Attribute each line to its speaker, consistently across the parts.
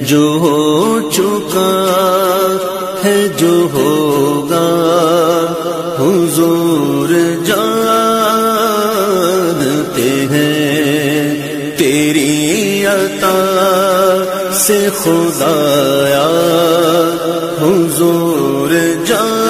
Speaker 1: جو ہو چکا ہے جو ہوگا حضور جانتے ہیں تیری عطا سے خدایا حضور جانتے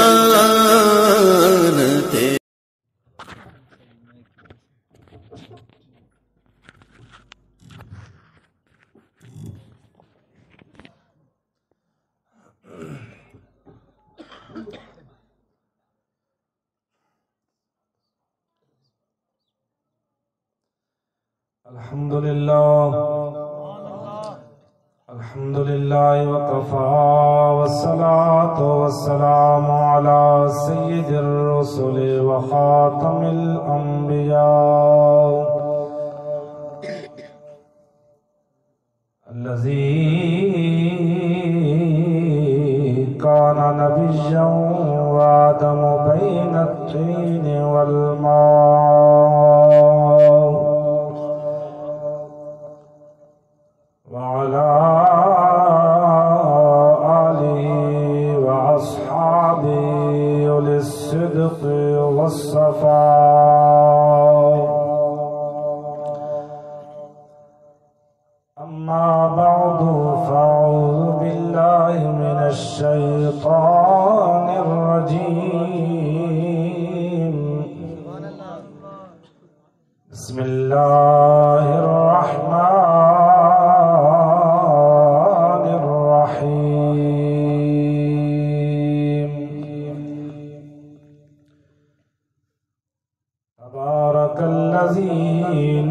Speaker 2: الحمدللہ وکفا والصلاة والسلام علی سید الرسل وخاتم الانبیاء الذی کان نبیا وآدم بین الطین والماء وعلى آله وأصحابه أولي الصدق والصفاء أما بعد فأعوذ بالله من الشيطان الرجيم بسم الله الرحمن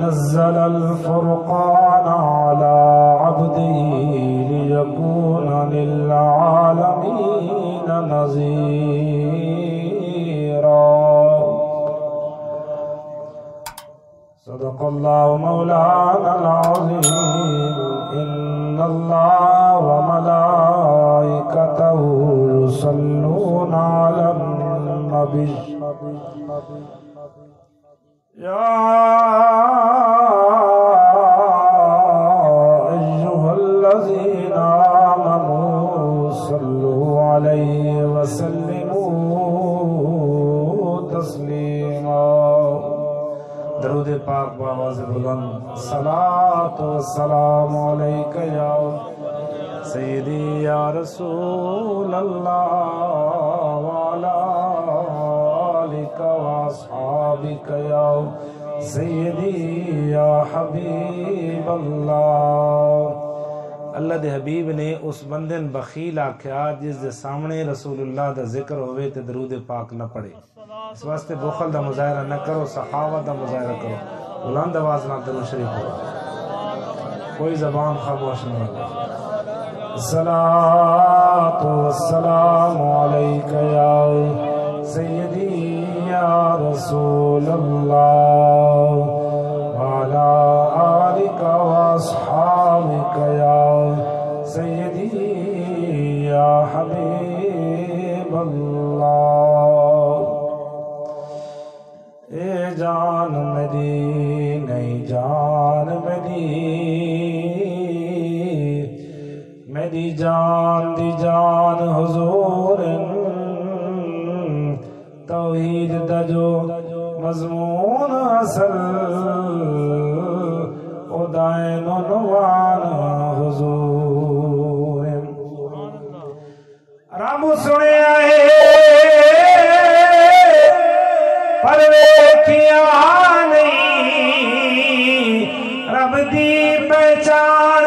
Speaker 2: نزل الفرقان على عبده ليكون للعالمين نذيرا صدق الله مولانا العظيم إن الله وملائكته يصلون على النبي يا أيها الذين آمنوا صلوا عليه وسلموا تسليما درود پاک بآواز بلند صلاة والسلام عليك يا سيدي يا رسول الله وعلى آلك وأصحابك يا سیدی یا حبیب اللہ اللہ دے حبیب نے اس بندن بخیل آکھیا جس دے سامنے رسول اللہ دا ذکر ہوئے تے درود پاک نہ پڑے اس واسطے بخل دا مظاہرہ نہ کرو سخاوت دا مظاہرہ کرو بلند آواز نہ درود شریف ہو کوئی زبان خاموش نہ ہو الصلاة والسلام علیک یا سیدی یا رسول اللہ وعلا آلک واصحابک یا سیدی یا حبیب اللہ اے جان میری نئی جان میری جان دی جان حضور توحید دا جو مضمون اصل او دائن و نوان حضور رب سنے آئے پر ویکھیا نہیں رب دی پہچان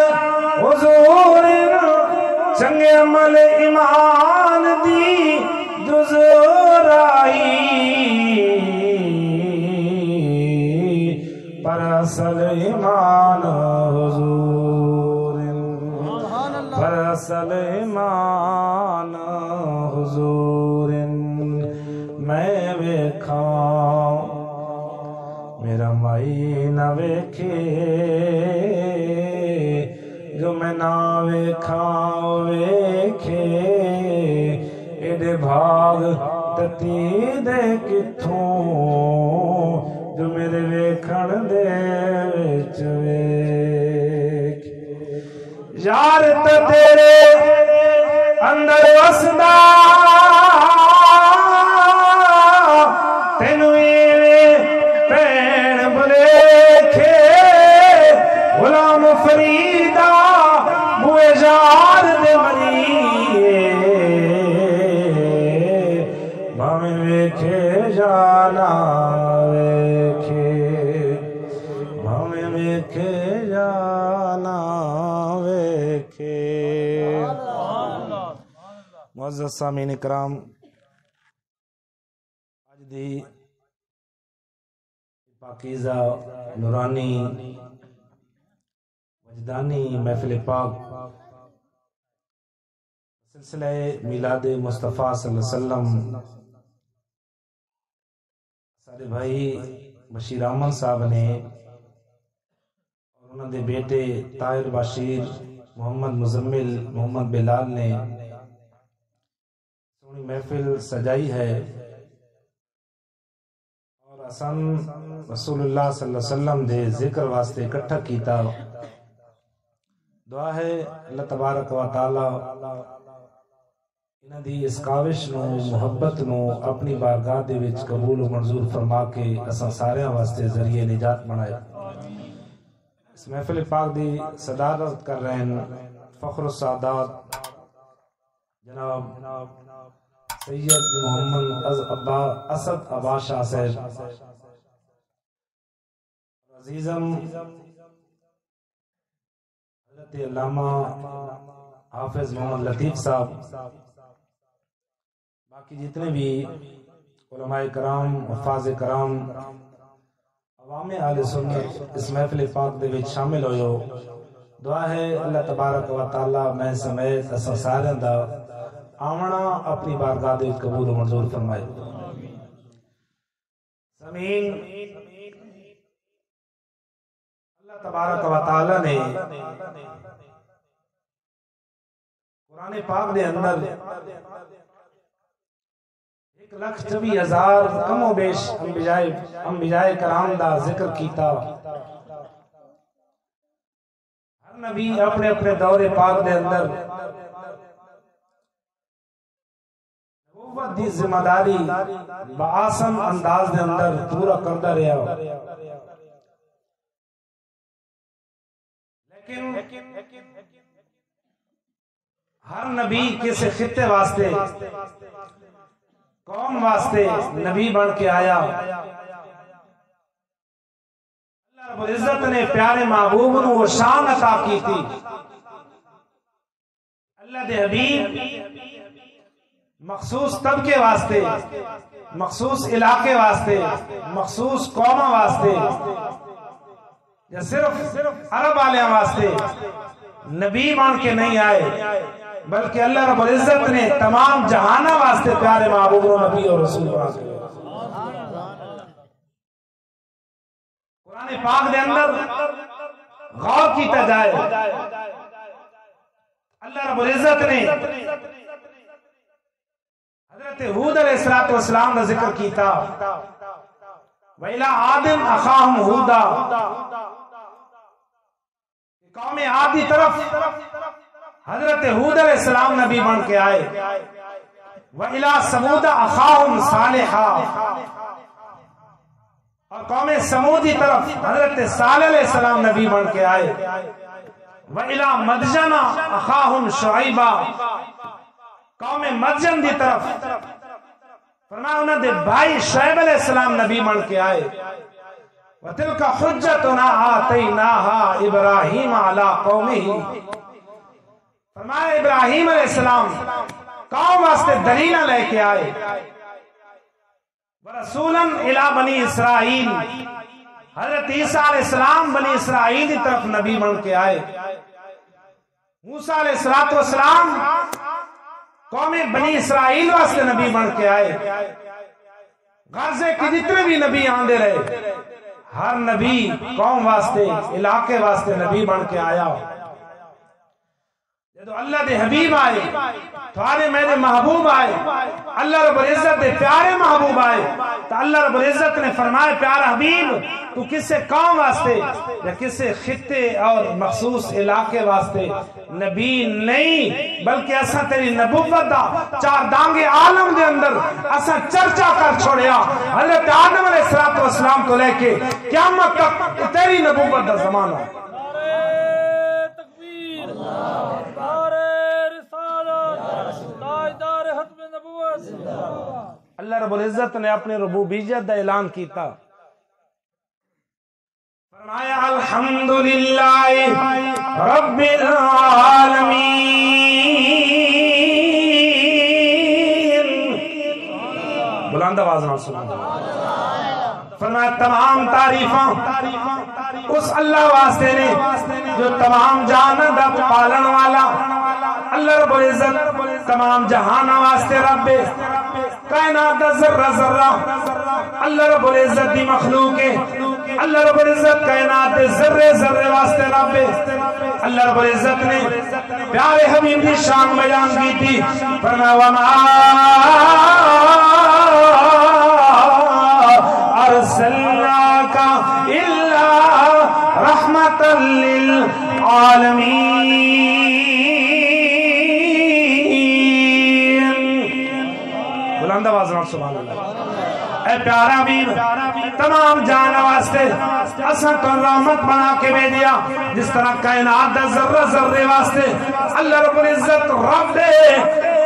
Speaker 2: حضور چنگے عمل ایمان دی جزرائی پر اصل ایمان حضور پر اصل ایمان حضور میں ویکھاں میرا مائی نہ ویکھے جو میں نہ ویکھاں ویکھے ایڈے بھاگ تتی دے کتھوں جو میرے ویکھن دے وچ ویکھ یار تے تیرے اندر وسدا تینو پین بلیکھے غلام فریدا بوئے یار دے مریے بھاویں ویکھے جانا ویکھے بھاویں ویکھے جانا ویکھے۔ معزز سامعین اکرام، آج دی پاکیزہ نورانی وجدانی محفل پاک سلسلہ میلاد مصطفیٰ صلی اللہ علیہ وسلم سارے بھائی بشیر احمد صاحب نے اور انہوں نے بیٹے طاہر بشیر محمد مزمل محمد بلال نے سونی محفل سجائی ہے، اور اساں رسول اللہ صلی اللہ علیہ وسلم دے ذکر واسطے اکٹھا کیتا۔ دعا ہے اللہ تبارک و تعالی انہاں دی اس کاوش نو محبت نو اپنی بارگاہ دے وچ قبول و منظور فرما کے اساں سارے واسطے ذریعہ نجات بنائے۔ اس محفل پاک دی صدارت کر رہے ہیں فخر السعادات جناب سید محمد اسد ابا شاہ صاحب، عزیزم حضرت علامہ حافظ محمد لطیف صاحب، باقی جتنے بھی علماء کرام حفاظ کرام عوام اہل سنت اس محفل پاک دے وچ شامل ہوئے، دعا ہے اللہ تبارک و تعالی میں سمیت اساں سارے دا آمنا اپنی بارگاہ دے قبول و منظور فرمائے۔ سامعین، اللہ تبارک و تعالی نے قرآن پاک دے اندر 1,24,000 کم و بیش انبیاء کرام دا ذکر کیتا۔ ہر نبی اپنے اپنے دور پاک دے اندر نبوت دی ذمہ داری بآسن انداز دے اندر پورا کرتا رہا، لیکن ہر نبی کسی خطے واسطے قوم واسطے نبی بن کے آیا۔ اللہ رب العزت نے پیارے محبوب نو وہ شان عطا کی تھی، اللہ دے حبیب مخصوص طبقے واسطے، مخصوص علاقے واسطے، مخصوص قوم واسطے یا صرف عرب والیاں واسطے نبی بن کے نہیں آئے، بلکہ اللہ رب العزت نے تمام جہانہ واسطے پیارے محبوب و نبی اور رسول واسطے۔ قرآن پاک دے اندر غور کیتا جائے، اللہ رب العزت نے حضرت ہود علیہ السلام کا ذکر کیتا، وَإِلَىٰ عَادٍ أَخَاهُمْ هُودًا، قوم عاد کی طرف حضرت ہود علیہ السلام نبی بن کے آئے، وَإِلَىٰ ثَمُودَ أَخَاهُمْ صَالِحًا، اور قوم سمود کی طرف حضرت صالح علیہ السلام نبی بن کے آئے، وَإِلَىٰ مَدْيَنَ أَخَاهُمْ شُعَيْبًا، قوم مدین دی طرف فرمایا انہوں نے بھائی شعیب علیہ السلام نبی بن کے آئے، وَتِلْكَ حُجَّتُنَا آتَيْنَاهَا إِبْرَاهِيمَ عَلَىٰ قَوْمِهِ، فرمایا ابراہیم علیہ السلام قوم واسطے دلیل لے کے آئے، وَرَسُولًا إِلَىٰ بَنِي إِسْرَائِيلِ، حضرت عیسیٰ علیہ السلام بنی اسرائیل کی طرف نبی بن کے آئے، موسیٰ علیہ السلام قوم بنی اسرائیل واسطے نبی بن کے آئے، غزے کی جتنے بھی نبی آندے رہے، ہر نبی قوم واسطے علاقے واسطے نبی بن کے آیا۔ تو اللہ دے حبیب آئے تھوڑے میرے محبوب آئے اللہ رب العزت دے پیارے محبوب آئے تو اللہ رب العزت نے فرمایا پیارا حبیب تو کسے قوم واسطے یا کسے خطے اور مخصوص علاقے واسطے نبی نہیں بلکہ اساں تیری نبوت دا چار دانگے عالم دے اندر اساں چرچا کر چھوڑیا حضرت آدم علیہ السلام تو لے کے قیامت تک تیری نبوت دا زمانہ اللہ رب العزت نے اپنے ربوبیت دا اعلان کیتا فرمایا الحمدللہ رب العالمین بلند آواز نہ سنو فرمایا تمام تعریفاں اس اللہ واسطے نے جو تمام جہان دا پالن والا اللہ رب العزت تمام جہان واسطے رب کائنات دا ذرہ ذرہ اللہ رب العزت دی مخلوق ہے اللہ رب العزت کائنات دے ذرے ذرے واسطے رب اللہ رب العزت نے پیارے حبیب دی شان بیان کی تھی فرمایا وما ارسلناک الا رحمتا للعالمین بلند آواز نال سبحان اللہ اے پیارا حبیب تمام جان واسطے اساں تو رحمت بنا کے بھیجیا جس طرح کائنات دا ذرہ ذرے واسطے اللہ رب العزت رب دے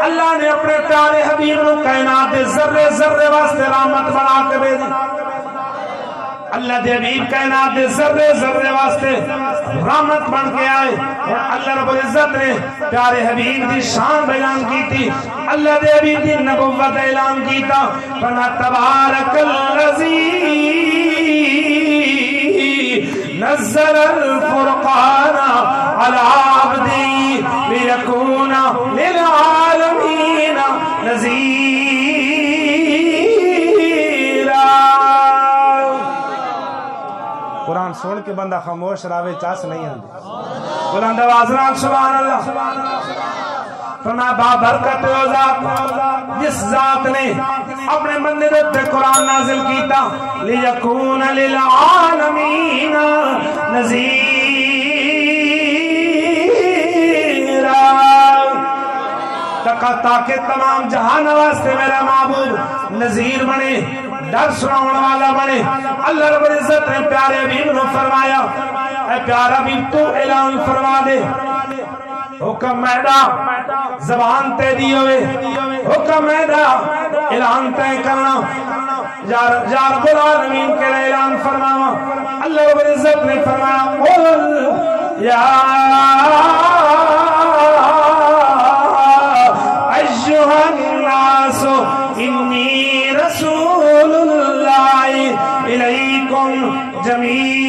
Speaker 2: اللہ نے اپنے پیارے حبیب نو کائنات دے ذرے ذرے واسطے رحمت بنا کے بھیجی اللہ دے حبیب کائنات دے ذرے ذرے واسطے رحمت بن کے آئے اور اللہ رب العزت نے پیارے حبیب دی شان بیان کی تھی اللہ دے حبیب دی نبوت اعلان کیتا فرمایا تبارک الذی نزل الفرقان على عبدی لیکون للعالمین نذیرا قرآن سن کے بندہ خاموش راوے چاس نہیں آندے بلند آواز نال سبحان اللہ فرمایا بابرکت وہ ذات جس ذات نے اپنے بندے پہ قرآن نازل کیتا لیکون للعالمین نذیرا تاکہ تمام جہان واسطے میرا معبود نذیر بنے ڈر سناؤن والا بنے اللہ رب العزت نے پیارے حبیب نے فرمایا اے پیارا حبیب تو اعلان فرما دے حکم میڈا زبان تے دی ہوئے حکم میڈا اعلان تے کرنا یا رب العالمین کے لئے اعلان فرماوا اللہ رب العزت نے فرمایا قل یا ایھا الناس انی رسول اللہ الیکم جمیعا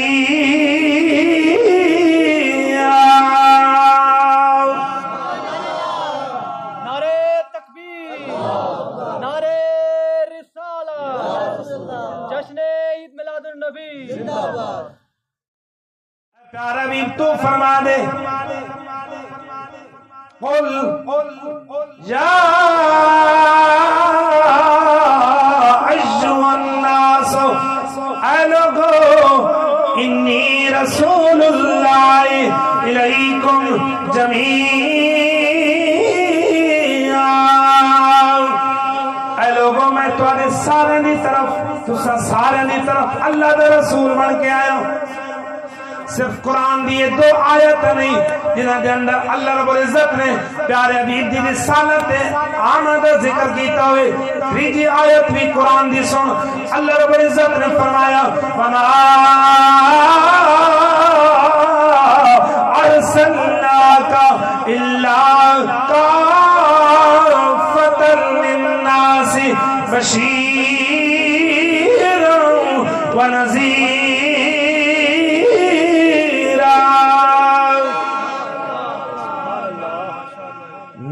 Speaker 2: پیارا حبیب تو فرما دے قل یا ایھا الناس اے لوگو انی رسول اللہ الیکم جمیعا اے لوگو میں تمہارے سارے دی طرف تسا سارے دی طرف اللہ دے رسول بن کے آیا صرف قرآن دیئے دو آیت نہیں جنہاں دے اندر اللہ رب العزت نے پیارے حبیب دی رسالت آمد ذکر کیتا ہوئے تیجی آیت بھی قرآن دی سن اللہ رب العزت نے فرمایا وَمَا أَرْسَلْنَاكَ إِلَّا كَافَّةً لِلنَّاسِ بَشِيرًا وَنَذِيرًا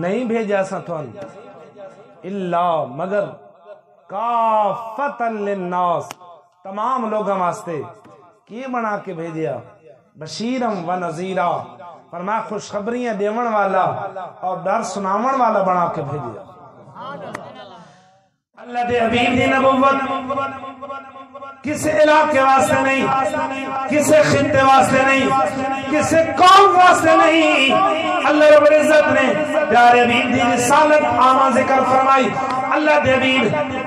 Speaker 2: نہیں بھیجا سا تھوان اللہ مگر کافتا للناس تمام لوگوں واسطے کی بنا کے بھیجیا بشیرم و نذیرا فرمایا خوشخبریاں دیون والا اور ڈر سناون والا بنا کے بھیجیا اللہ دے حبیب دی نبوت کسی علاقے واسطے نہیں، کسی خطے واسطے نہیں، کسی قوم واسطے نہیں، اللہ رب العزت نے پیارے حبیب دی رسالت عامہ ذکر فرمائی۔ اللہ دے حبیب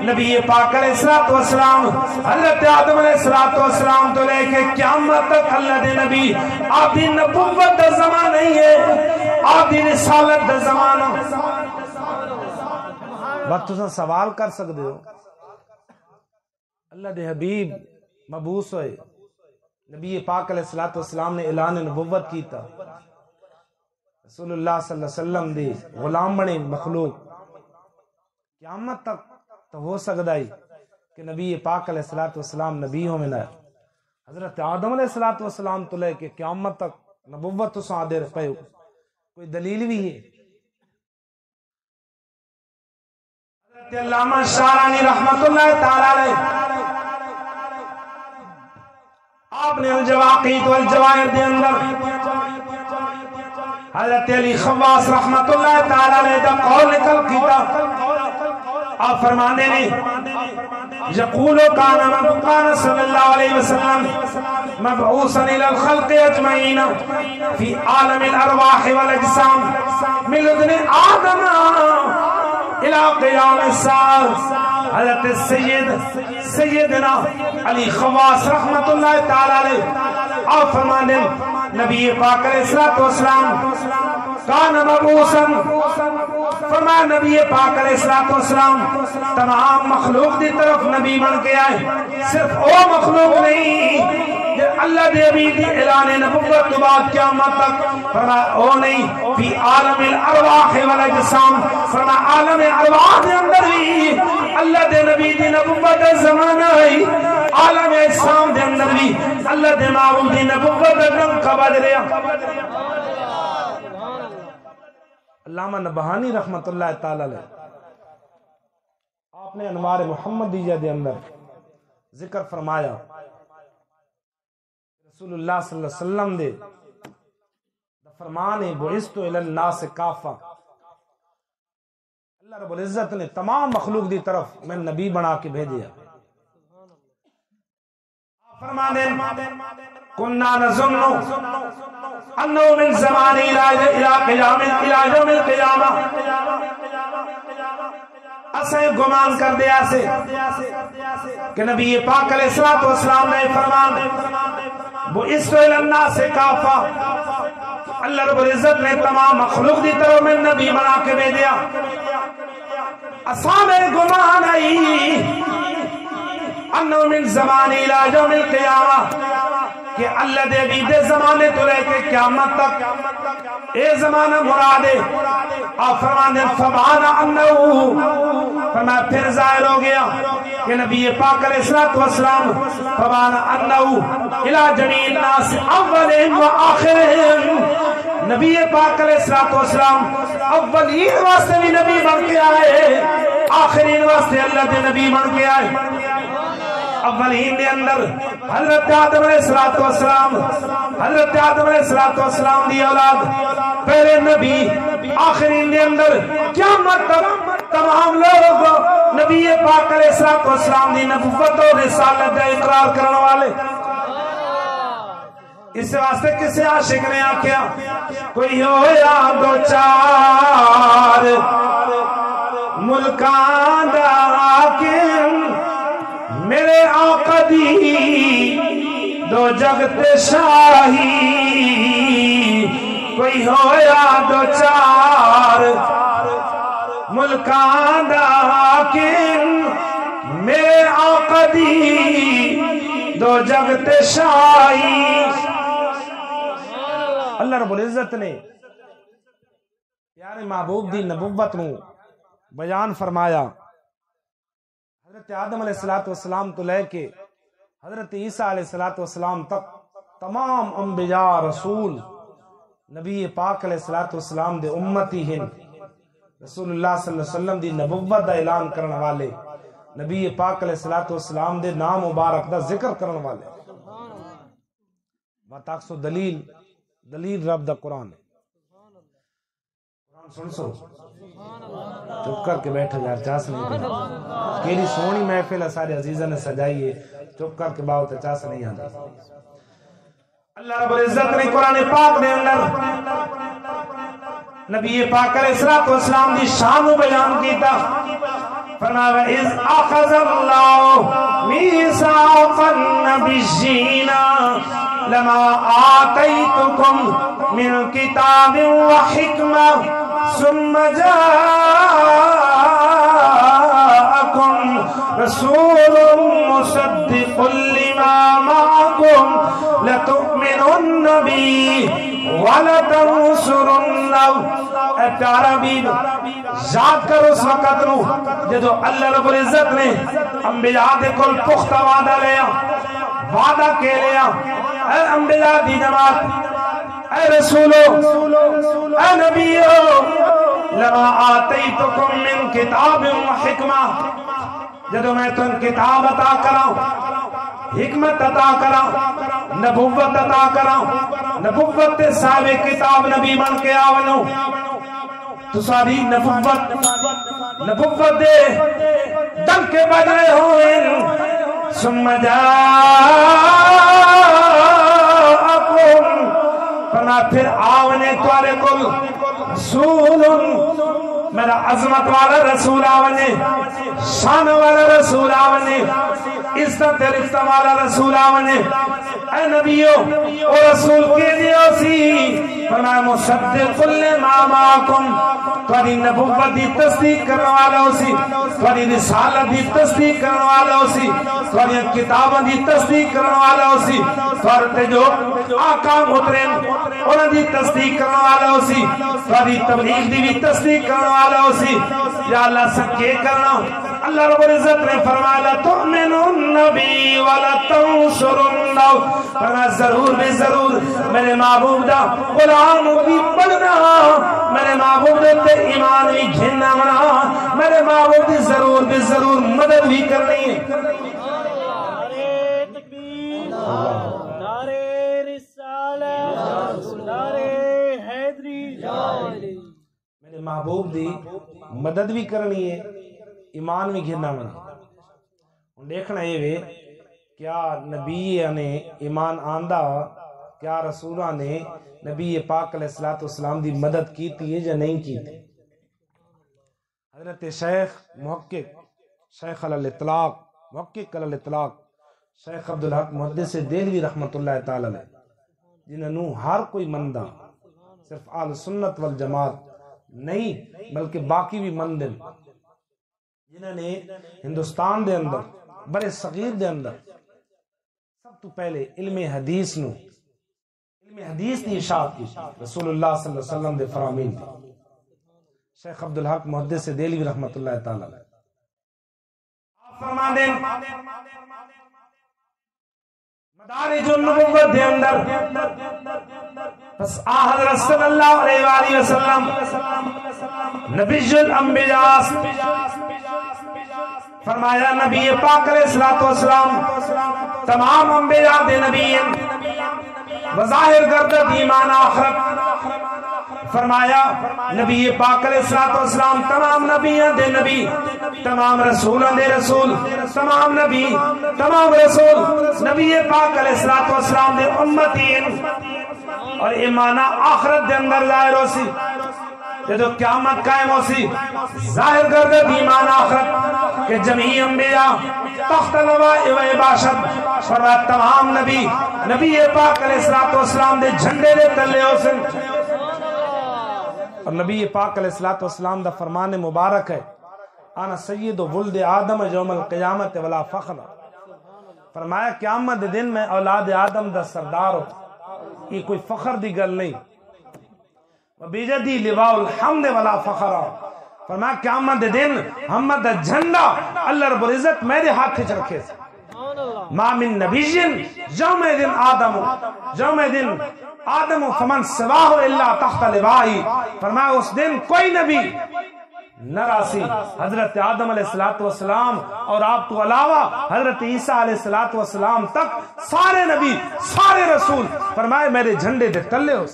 Speaker 2: نبی پاک علیہ السلام حضرت آدم علیہ السلام تو لے کے قیامت تک اللہ دے نبی آپ دی نبوت دا زمان نہیں ہے، آپ دی رسالت دا زمان۔ بات تو سوال کر سکتے ہو، اللہ دے حبیب مبعوث ہوئے، نبی پاک علیہ السلام نے اعلان نبوت کیتا، رسول اللہ صلی اللہ علیہ وسلم دی غلام بنے مخلوق، قیامت تک تو ہو سکتا ہے کہ نبی پاک علیہ السلام نبی ہو منا حضرت آدم علیہ السلام تو لے کے قیامت تک نبوت تو صادر پہ کوئی دلیل بھی ہے؟ حضرت علامہ شارانی رحمت اللہ تعالی علیہ آپ نے الجواقیت والجواہر دے اندر حضرت علی خواص رحمت اللہ تعالی علیہ دا قول نکل کیتا، آپ فرمانے نے یقول کان صلی اللہ علیہ وسلم مبعوثا الى الخلق اجمعین فی عالم الارواح والاجسام من لدن آدم الى قیام الساعة۔ حضرت سیدنا علی خواص رحمت اللہ تعالی علیہ آپ فرمانے نبی پاک علیہ السلام کان مبعوثا، فرمایا نبی پاک علیہ السلام تمام مخلوق دی طرف نبی بن کے آئے، صرف او مخلوق نہیں، اللہ دے حبیب دی اعلان نبوت کے بعد قیامت تک، فرمایا او نہیں، فی عالم الارواح والاجسام، فرمایا عالم ارواح دے اندر بھی اللہ دے نبی دی نبوت دا زمانہ ہے، عالم اجسام دے اندر بھی اللہ دے معبود دی نبوت دا رنگ قبض رہا۔ علامہ نبہانی رحمت اللہ تعالی علیہ آپ نے انوار محمدیہ دے اندر ذکر فرمایا رسول اللہ صلی اللہ علیہ وسلم دے فرمان بعثت الی الناس کافہ، اللہ رب العزت نے تمام مخلوق دی طرف میں نبی بنا کے بھیجیا۔ فرمانے کننا نظن انہو من زمانی الى یوم القیامہ، اسے گمان کر دیا سے کہ نبی پاک علیہ السلام نے فرمان بعثت الی الناس کافہ، اللہ رب العزت نے تمام مخلوق دی طرف میں نبی بنا کے بھیجیا۔ اسامے گمان آئی انہو من زمانی الى یوم القیامہ کہ اللہ دے بھی دے زمانے تو لے کے قیامت تک اے زمانہ مرادے، آپ فرمانے فبانا انہو، فرمایا پھر ظاہر ہو گیا کہ نبی پاک علیہ السلام فبانا انہو الى جمیع الناس اولہم و آخرہم، نبی پاک علیہ السلام اولین واسطے بھی نبی بن کے آئے، آخرین واسطے اللہ دے نبی بن کے آئے۔ اولین دے اندر حضرت آدم علیہ السلام، حضرت آدم علیہ السلام دی اولاد پہلے نبی، آخرین دے اندر قیامت تک تمام لوگ نبی پاک علیہ السلام دی نبوت اور رسالت کا اقرار کرنے والے۔ اس واسطے کسی عاشق نے آکھیا کوئی ہویا دو چار ملکان دا حاکم، میرے آقا دی دو جگت شاہی، کوئی ہویا دو چار ملکان دا حاکم، میرے آقا دی دو جگت شاہی۔ اللہ رب العزت نے پیارے محبوب دی نبوت نو بیان فرمایا، حضرت آدم علیہ السلام تو لے کے حضرت عیسیٰ علیہ السلام تک تمام انبیاء رسول نبی پاک علیہ السلام دے امتی ہیں، رسول اللہ صلی اللہ علیہ وسلم دی نبوت دا اعلان کرنے والے، نبی پاک علیہ السلام دے نام مبارک دا ذکر کرنے والے۔ باتاکسو دلیل رب دا قرآن ہے۔ سن سو چپ کر کے بیٹھو یار، چاس نہیں دینا کیلی سونی محفل ہے سارے عزیزہ نے سجائی ہے، چپ کر کے باؤ تے چاس نہیں آنا۔ اللہ رب العزت نے قرآن پاک دے اندر نبی پاک علیہ السلام دی شان و بیان کیتا، فرمایا وَإِذْ أَخَذَ اللَّهُ مِيثَاقَ النَّبِيِّينَ لَمَا آتَيْتُكُم مِّن كِتَابٍ وَحِكْمَةٍ ثُمَّ جَاءَكُمْ رَسُولٌ مُصَدِّقٌ لِّمَا مَعَكُمْ لَتُؤْمِنُنَّ بِهِ وَلَتَنصُرُنَّهُ۔ اے پیارا حبیب یاد کر اس وقت نو جدو اللہ رب العزت نے انبیاء دے کل پختہ وعدہ لیا، وعدہ کے لیا، اے انبیاء دی جماعت، اے رسولو، اے نبیو، لما آتیتکم من کتاب و حکمہ، جدو میں تم کتاب عطا کراؤں، حکمت عطا کراؤں، نبوت عطا کراؤں، نبوت تے صاحب کتاب نبی بن کے آونو، تو ساری نبوت دے دم کے بجائے ہوئے، ثم جاءکم، فرمایا پھر آونے توارے کل رسول، میرا عظمت والا رسول آونے، شان والا رسول آونے، عزت رفتہ والا رسول آونے، اے نبیو او رسول کے لیے سی، فرمایا مصدق لما معکم، تھوڑی نبوت دی تصدیق کرنے والا ہو سی، تھوڑی رسالت دی تصدیق کرنے والا ہو سی، تھوڑی کتابوں دی تصدیق کرنے والا ہو سی، تھوڑی جو آقام اترین انہوں دی تصدیق کرنے والا ہو سی، تھوڑی تبلیغ دی بھی تصدیق کرنے والا ہو سی۔ یا اللہ سکے کرنا، اللہ رب العزت نے فرمایا لَتُؤْمِنُنَّ بِي وَلَتَنصُرُنَّهُ، فرمایا ضرور بے ضرور میرے محبوب دا غلام بھی بننا، میرے محبوب تے ایمان بھی گھننا منا، میرے محبوب دی ضرور بے ضرور مدد بھی کرنی ہے۔
Speaker 3: نعرے تکبیر، نعرے رسالت، نعرے حیدری،
Speaker 2: میرے محبوب دی مدد بھی کرنی ہے، ایمان بھی گھننا منا۔ دیکھنا یہ وے کیا نبی نے ایمان آندہ، کیا رسولہ نے نبی پاک علیہ السلام دی مدد کی تھی یا نہیں کی تھی؟ حضرت شیخ محقق، شیخ علی الاطلاق، محقق علی الاطلاق، شیخ عبدالحق محدث دہلوی رحمت اللہ تعالی علیہ، جنہوں ہر کوئی مندہ، صرف اہل سنت والجماعت نہیں بلکہ باقی بھی مندن، جنہوں نے ہندوستان دے اندر بڑے صغیر دے اندر سب تو پہلے علم حدیث نو، علم حدیث دی اشاعت کی رسول اللہ صلی اللہ علیہ وسلم دے فرامین دی، شیخ عبدالحق محدث دہلوی رحمت اللہ تعالی علیہ آپ فرما دیں مدارج النبوت دے اندر بس حضرت صلی اللہ علیہ وآلہ وسلم نبی الانبیاء، فرمایا نبی پاک علیہ السلام تمام انبیاء دے نبی بظاہر گردت ایمان آخرت، فرمایا نبی پاک علیہ السلام تمام نبیوں دے نبی، تمام رسولوں دے رسول، تمام نبی، تمام رسول نبی پاک علیہ السلام دے امتین، اور ایمان آخرت دے اندر ظاہر ہو سی، جدو قیامت قائم ہو سی ظاہر گردت ایمان آخرت کہ جمعی انبیاء تخت لواء و عباشت، فرمایا تمام نبی پاک علیہ السلام دے جھنڈے دے تلے ہو سن، اور نبی پاک علیہ السلام دا فرمان مبارک ہے انا سید ولد آدم یوم القیامت ولا فخر، فرمایا قیامت دن میں اولاد آدم دا سردار ہو، یہ کوئی فخر دی گل نہیں، وبیجدی لواء الحمد ولا فخر، فرمایا قیامت دن محمد دا جھنڈا اللہ رب العزت میرے ہاتھ سے رکھے سے، ما من نبی یوم دن آدم فمن سواہ الا تحت لوائی، فرمایا اس دن کوئی نبی نہ راسی حضرت آدم علیہ السلام اور آپ تو علاوہ حضرت عیسیٰ علیہ السلام تک سارے نبی سارے رسول فرمائے میرے جھنڈے دے تلے ہو۔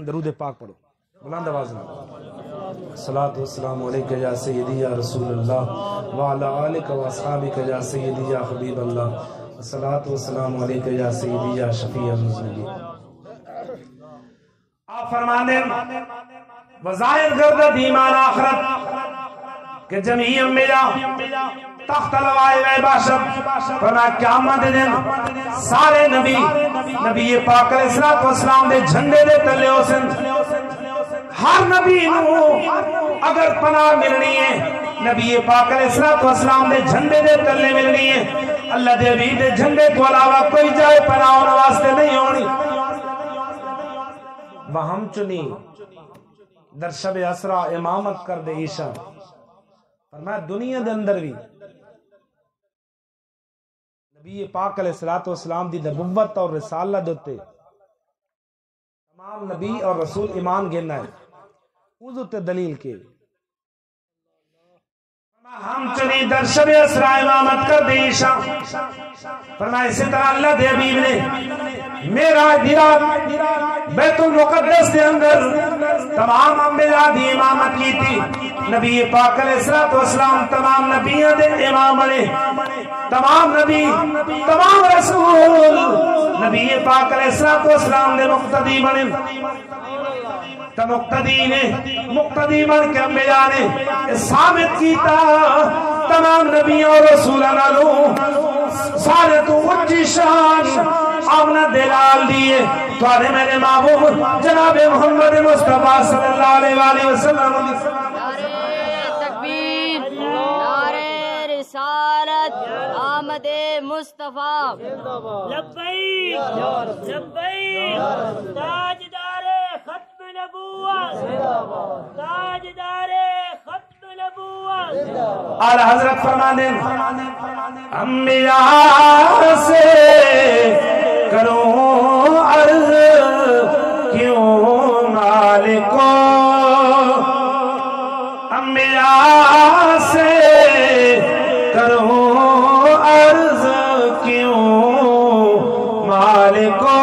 Speaker 2: درود پاک پڑھو بلند آواز میں. الصلاۃ والسلام علیک یا سیدی یا رسول اللہ وعلی آلک و اصحابک یا سیدی یا حبیب اللہ. الصلاۃ والسلام علیک یا سیدی یا شفیع المذنبین. آپ فرمانے وظاہر گردد ایمان آخرت کہ جمعی انبیاء تخت لوائے وے باشد فرمایا قیامت دن سارے نبی پاک علیہ السلام دے جھنڈے دے تلے ہو سن. ہر نبی نو اگر پناہ ملنی ہے نبی پاک علیہ السلام دے جھنڈے دے تلے ملنی ہے. اللہ دے حبیب دے جھنڈے تو علاوہ کوئی جائے پناہ ہونے واسطے نہیں ہونی. وہم چنی در شب اسرا امامت کر دے عیشا. فرمایا دنیا دے اندر بھی نبی پاک علیہ السلام دی نبوت اور رسالت دوتے تمام نبی اور رسول ایمان گرنا ہے. اوزو تے دلیل کے ہم چنی در شب اسرا امامت کر دے عیشا. فرمایا اسی طرح اللہ دے حبیب نے میرا دیرات بیت المقدس دے اندر تمام انبیاء دی امامت کی تھی. نبی پاک علیہ السلام تمام نبیوں دے امام بنے. تمام نبی تمام رسول نبی پاک علیہ السلام دے مقتدی بنے. تو مقتدی بن کے انبیاء نے ثابت کیتا تمام نبیوں اور رسولانوں سارے تو اچھی شان آمنہ دلال دیئے تو آنے میرے محبوب جناب محمد مصطفیٰ صلی اللہ علیہ وسلم.
Speaker 4: نعرہ تکبیر، نعرہ رسالت، آمد مصطفیٰ.
Speaker 3: لبیک لبیک تاجدار ختم نبوت، تاجدار ختم نبوت.
Speaker 2: اعلی حضرت فرمانے انبیاء سے کروں عرض کیوں مالکو. انبیاء سے کروں عرض کیوں مالکو.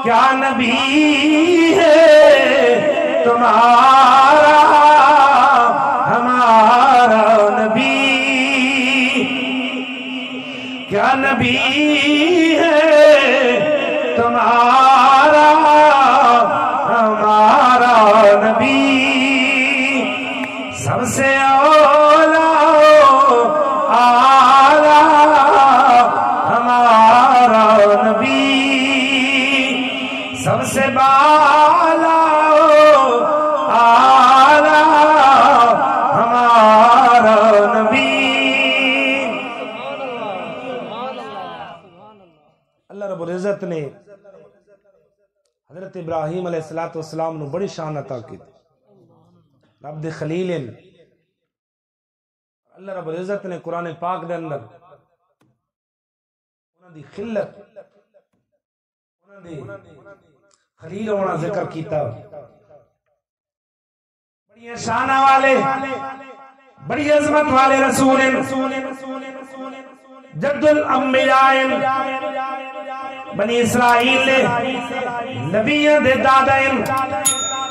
Speaker 2: کیا نبی ہے تمہارا ہمارا نبی. کیا نبی ہے تمہارا ہمارا نبی. سب سے اولا اعلیٰ ہمارا نبی. سب سے بالا اعلیٰ ہمارا نبی. اللہ رب العزت نے حضرت ابراہیم علیہ السلام نو بڑی شان عطا کی. رب دے خلیل اللہ رب العزت نے قرآن پاک دے اندر انہاں دی خلت انہاں دی خلیل ہونا ذکر کیتا. بڑی شان والے بڑی عظمت والے رسول جد الانبیاء بنی اسرائیل نے نبیوں دے دادا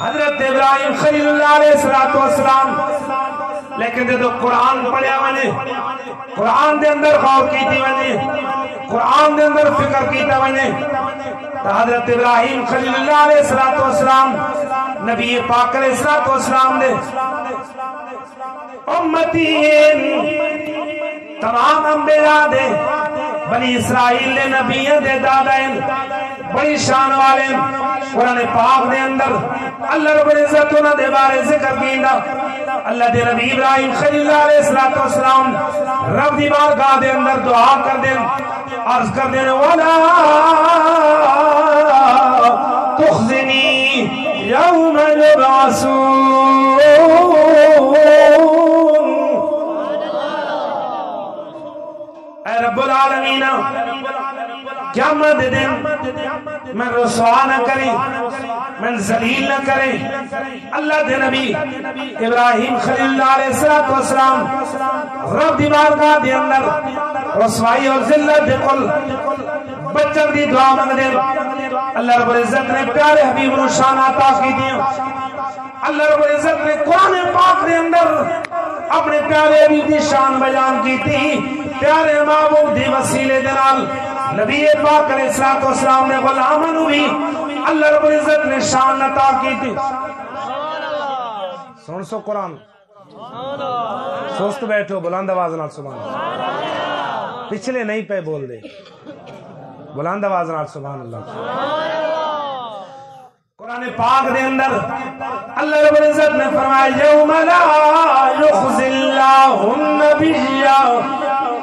Speaker 2: حضرت ابراہیم خلیل اللہ علیہ السلام. لیکن دے تو قرآن پڑھیا ونے قرآن دے اندر غور کیتی ونے قرآن دے اندر فکر کیتا ونے تو حضرت ابراہیم خلیل اللہ علیہ السلام نبی پاک علیہ السلام دے امتین تمام انبیاء دے بنی اسرائیل نے نبیوں دے دادا بڑی شان والے. قرآن پاک دے اندر اللہ رب العزت انہاں دے بارے ذکر کیندا. اللہ دے نبی ابراہیم خلیل اللہ علیہ السلام رب دی بارگاہ دے اندر دعا کر دیں عرض کر دیں وَلَا تُخْزِنِي يَوْمَ يُبْعَثُونَ. اے رب العالمین قیامت دن میں رسوا نہ کریں میں ذلیل نہ کریں. اللہ دے نبی ابراہیم خلیل اللہ علیہ السلام رب دی بارگاہ دے اندر رسوائی اور ذلت دے قل بچن دی دعا منگ دے اللہ رب العزت نے پیارے حبیب نو شان عطا کی دیا اللہ رب العزت نے قرآن پاک دے اندر اپنے پیارے حبیب دی شان بیان کی تھی پیارے محبوب دی وسیلے دے نال نبی پاک علیہ الصلوۃ والسلام نے غلاماں نو بھی اللہ رب العزت نے شان عطا کی تھی سن سو قرآن سست بیٹھو بلند آواز نال سبحان اللہ پچھلے نہیں پہ بول دے بلند آواز نال سبحان اللہ قرآن پاک دے اندر اللہ رب العزت نے فرمایا یوم لا یخزی اللہ النبی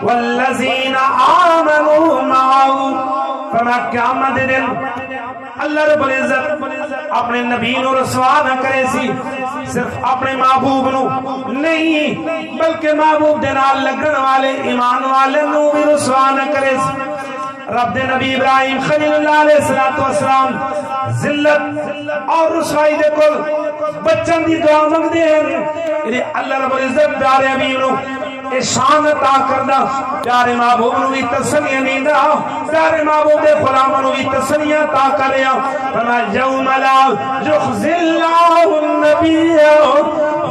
Speaker 2: والذین آمنوا معه فرمایا قیامت دن اللہ رب العزت اپنے نبی نو رسوا نہ کرے سی صرف اپنے محبوب نو نہیں بلکہ محبوب دے نال لگن والے ایمان والے نو بھی رسوا نہ کرے سی رب دے نبی ابراہیم خلیل اللہ علیہ السلام ذلت اور رسوائی دے کل بچن دی دعا منگ دے اللہ رب العزت پیارے حبیب نو اے شان عطا کردہ پیارے محبوب نو بھی تسلیہ نہیں دا پیارے محبوب دے غلاماں نو بھی تسلیہ عطا کریا فرمایا یوم لا یخزی اللہ النبی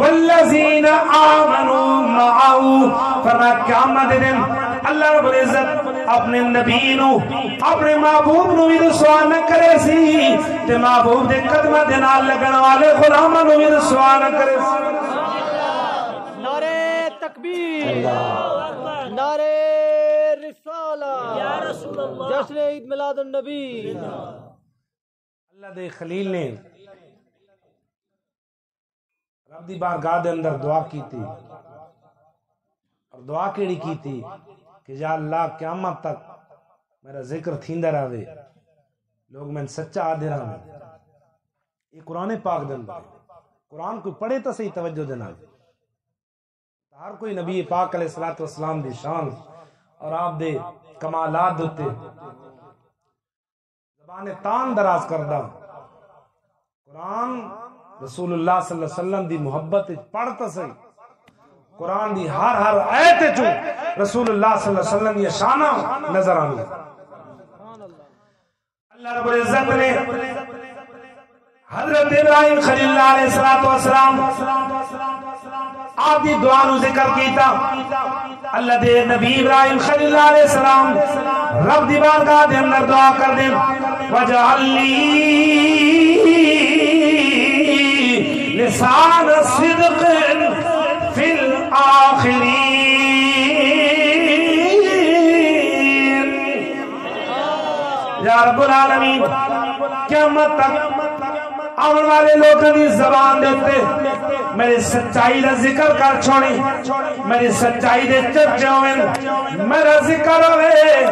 Speaker 2: والذین آمنوا معه فرمایا قیامت دن اللہ رب العزت اپنے نبی نو اپنے محبوب نو بھی رسوا نہ کرے سی تے محبوب دے قدمہ دے نال لگن والے غلاماں نو بھی رسوا نہ کرے سی
Speaker 5: نعرہ تکبیر نعرہ رسالہ یا رسول اللہ جشن عید میلاد النبی
Speaker 2: اللہ دے خلیل نے رب دی بارگاہ دے اندر دعا کی تھی اور دعا کیڑی کی تھی کہ یا اللہ قیامت تک میرا ذکر تھیندا رہے لوگ میں سچا آدھے رہے یہ قرآن پاک دے اندر قرآن کو پڑھے تو صحیح توجہ دینا ہر کوئی نبی پاک علیہ الصلوۃ والسلام دی شان اور آپ دے کمالات ہوتے زبان تان دراز کردہ قرآن رسول اللہ صلی اللہ علیہ وسلم دی محبت پڑھتا صحیح قرآن دی ہر آیت چو رسول اللہ صلی اللہ علیہ وسلم یہ شانہ نظر آنے اللہ رب العزت نے حضرت ابراہیم خلیل اللہ علیہ السلام آپ دی دعا نو ذکر کیتا اللہ دے نبی ابراہیم خلیل اللہ علیہ السلام رب دی بارگاہ دے اندر دعا کر دیں وجعل لی لسان صدق فی الآخرین یا رب العالمین قیامت تک آن والے لوگوں کی زبان دیتے میری سچائی دا ذکر کر چھوڑی میری سچائی دے چرچے ہوئے میرا ذکر ہوئے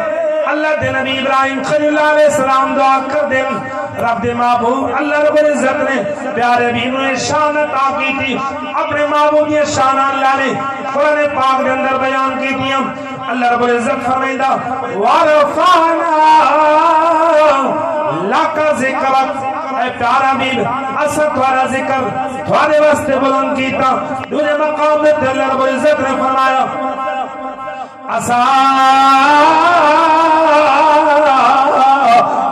Speaker 2: اللہ دے نبی ابراہیم خلیل اللہ علیہ السلام دعا کر دیں رب دے محبوب اللہ رب العزت نے پیارے بھی انہوں نے شان عطا کی تھی اپنے محبوب یہ شان اللہ نے قرآن پاک دے اندر بیان کی تھی اللہ رب العزت فرمائندہ وَرَفَعْنَا لَكَ ذِكْرَكَ اے پیارا بیب اصل تھوڑا ذکر تھوڑے واسطے بلند کیتا دوسرے مقام میں اللہ رب العزت نے فرمایا عسى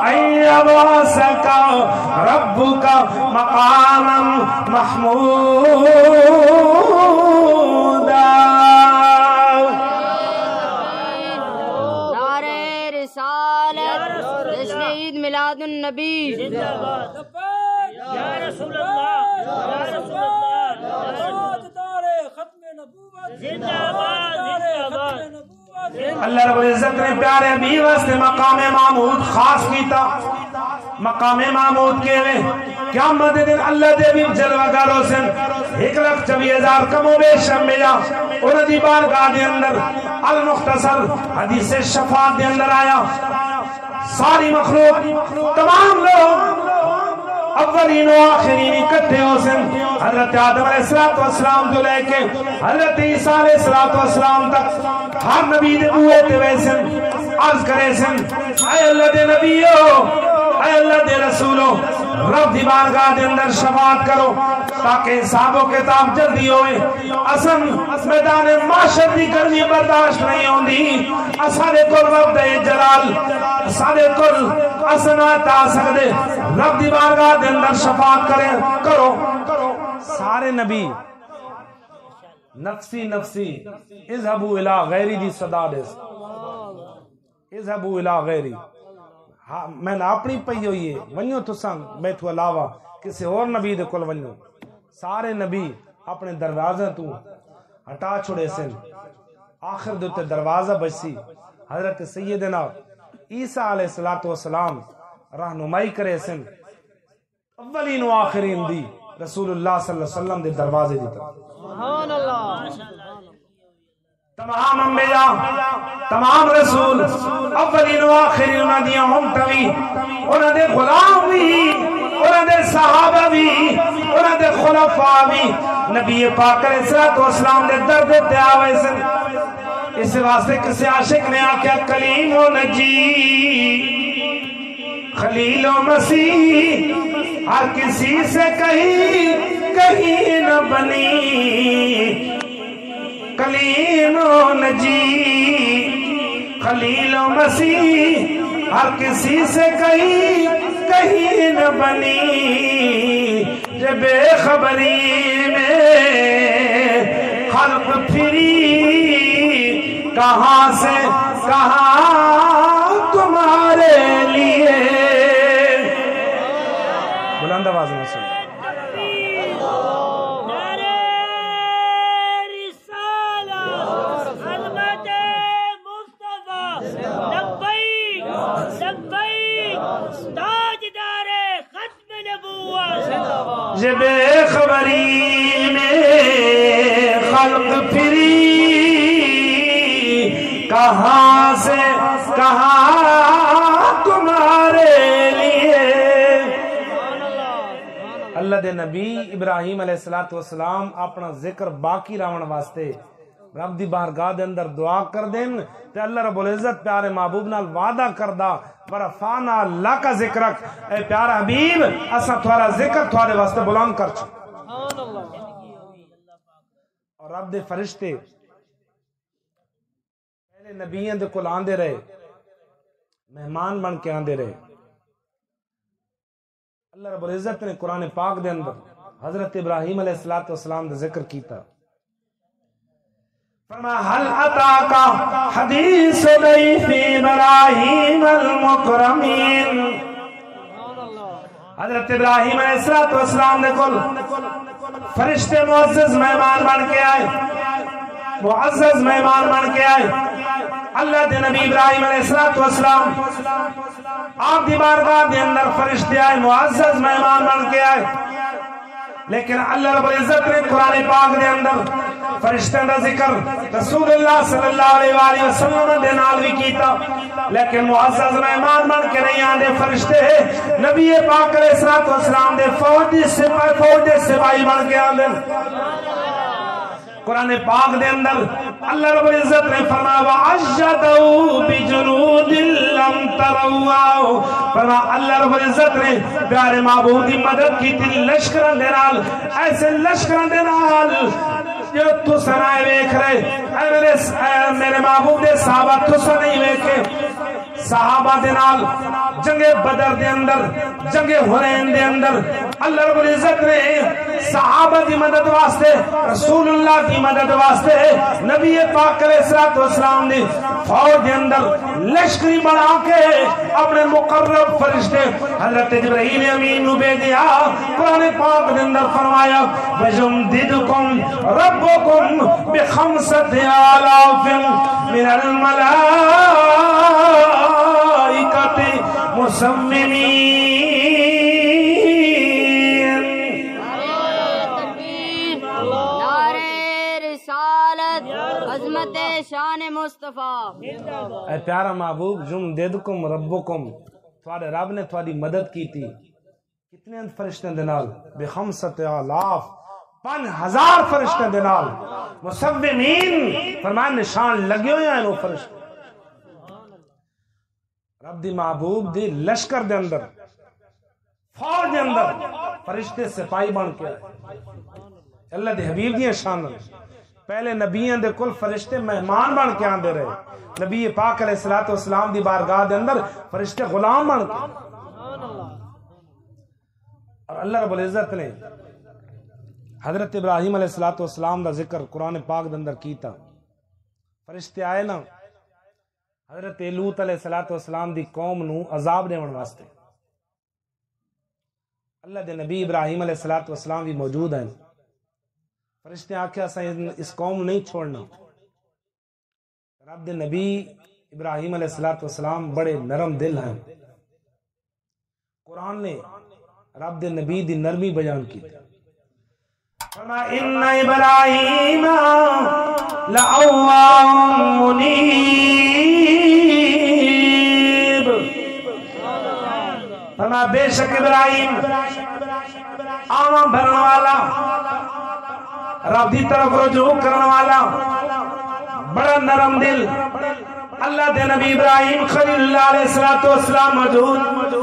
Speaker 2: أن يبعثك ربك مقاما محمودا
Speaker 4: نعرہ رسالت جشن عید میلاد النبی
Speaker 3: یا رسول اللہ یا رسول اللہ
Speaker 2: اللہ رب العزت نے پیارے حبیب واسطے مقام محمود خاص کیتا مقام محمود کے لئے قیامت دن اللہ دے بھی جلوہ گاروں سے 1,24,000 کم و بیش ملا انہوں دی بارگاہ دے اندر المختصر حدیث شفاعت دے اندر آیا ساری مخلوق تمام لوگ اولین و آخرین اکٹھے ہو سن حضرت آدم علیہ السلام تو لے کے حضرت عیسیٰ علیہ السلام تک ہر نبی دے بوئے تے ویسن عرض کرے سن اے اللہ دے نبیو اے اللہ دے رسولو رب دی بارگاہ دے اندر شفاعت کرو تاکہ حساب و کتاب جلدی ہوئے اسن میدان معاشر دی گرمی برداشت نہیں ہوندی اسانے کل رب دے جلال اسانے کل اسنات آ سکدے رب دی بارگاہ دے اندر شفاعت کرو سارے نبی نفسی نفسی اذهبوا الى غیری دی صدا دے اذهبوا الى غیری میں نے اپنی پئی ہوئی ہے ونیو تساں بیٹھو علاوہ کسی اور نبی دے کول ونیو سارے نبی اپنے دروازے تو ہٹا چھوڑے سن آخر دوتے دروازہ بچسی حضرت سیدنا عیسیٰ علیہ السلام رہنمائی کرے سن اولین و آخرین دی رسول اللہ صلی اللہ علیہ وسلم دے دروازے دی طرف
Speaker 5: سبحان اللہ
Speaker 2: تمام انبیاء تمام رسول اولین و آخرین انہاں دیاں ہمتوی انہاں دے غلام بھی انہاں دے صحابہ بھی انہاں دے خلفاء بھی نبی پاک علیہ السلام دے درد تے آوے سن اس واسطے کسی عاشق نے آکھیا کلیم و نجی خلیل و مسیح ہر کسی سے کہیں نہ بنی کلیم و نجی خلیل و مسیح ہر کسی سے کہیں نہ بنی جب بے خبری میں خلق پھری کہاں سے کہاں تمہارے لیے بلند آواز میں سن یہ بے خبری میں خلق پھری کہاں سے کہاں تمہارے لیے اللہ دے نبی ابراہیم علیہ السلام اپنا ذکر باقی راون واسطے رب دی بارگاہ دے اندر دعا کر دین تے اللہ رب العزت پیارے محبوب نال وعدہ کردا ورفعنا لک ذکرک اے پیارا حبیب اساں تھوڑا ذکر تھوڑے واسطے بلند کر چھو اور رب دے فرشتے پہلے نبیوں دے کول آندے رہے مہمان بن کے آندے رہے اللہ رب العزت نے قرآن پاک دے اندر حضرت ابراہیم علیہ السلام دے ذکر کیتا فرما حل اتاکا حدیث ضیف ابراہیم المکرمین حضرت ابراہیم علیہ السلام نے کل فرشتے معزز مہمان بن کے آئے معزز مہمان بن کے آئے اللہ دے نبی ابراہیم علیہ السلام آپ دی بارگاہ دے اندر فرشتے آئے معزز مہمان بن کے آئے لیکن اللہ رب العزت نے قرآن پاک دے اندر فرشتوں دا ذکر رسول اللہ صلی اللہ علیہ وآلہ وسلم دے نال بھی کیتا لیکن معزز مہمان بن کے نہیں آندے فرشتے نبی پاک علیہ السلام دے فوج دے سپاہی بن کے آندے قرآن پاک دے اندر اللہ رب العزت نے فرمایا وَعَجَّدَوْا بِجُنُودٍ لَمْ تَرَوْا فرمایا اللہ رب العزت نے پیارے معبود دی مدد کی تھی لشکران دے نال ایسے لشکران دے نال جو تو سنائے ویکھ رہے اے میرے معبود دے صحابہ تو سنائے ویکھے صحابہ دے نال جنگ بدر دے اندر جنگ حنین دے اندر اللہ رب العزت نے صحابہ دی مدد واسطے رسول اللہ دی مدد واسطے نبی پاک علیہ السلام نے فوج دے اندر لشکری بنا کے اپنے مقرب فرشتے حضرت جبرائیل امین نو بھیجا قرآن پاک دے اندر فرمایا وَجُمْدِدُكُمْ رَبُّكُمْ بِخَمْسَةِ آلَافٍ مِنَ الْمَلَائِكَةِ مسممین
Speaker 4: عظمت شان مصطفیٰ
Speaker 2: اے پیارا محبوب جم دیدکم ربکم تھوڑے رب نے تھوڑی مدد کی تھی کتنے فرشتے دنال بخمسۃ آلاف 5000 فرشتے دنال مسومین فرمان نشان لگے ہوئے ہیں وہ فرشتے رب دی محبوب دی لشکر دے اندر فوج دے اندر فرشتے سپاہی بن کے آئے اللہ دے حبیب دی شان پہلے نبیاں دے کل فرشتے مہمان بن کے آندے رہے نبی پاک علیہ الصلوۃ والسلام دی بارگاہ دے اندر فرشتے غلام بن کے اور اللہ رب العزت نے حضرت ابراہیم علیہ الصلوۃ والسلام دا ذکر قرآن پاک دے اندر کیتا فرشتے آئے نا حضرت لوط علیہ الصلوۃ والسلام دی قوم نو عذاب دیون واسطے اللہ دے نبی ابراہیم علیہ الصلوۃ والسلام بھی موجود ہیں فرشتے آکھیا اساں اس قوم نہیں چھوڑنا رب دے نبی ابراہیم علیہ الصلوۃ والسلام بڑے نرم دل ہیں قرآن نے رب دے نبی دی نرمی بیان کی فرمایا ان ابراہیم لأواہ منیب فرمایا بے شک ابراہیم آواں بھرن والا رب دی طرف رجوع کرنے والا بڑا نرم دل اللہ دے نبی ابراہیم خلیل اللہ علیہ السلام موجود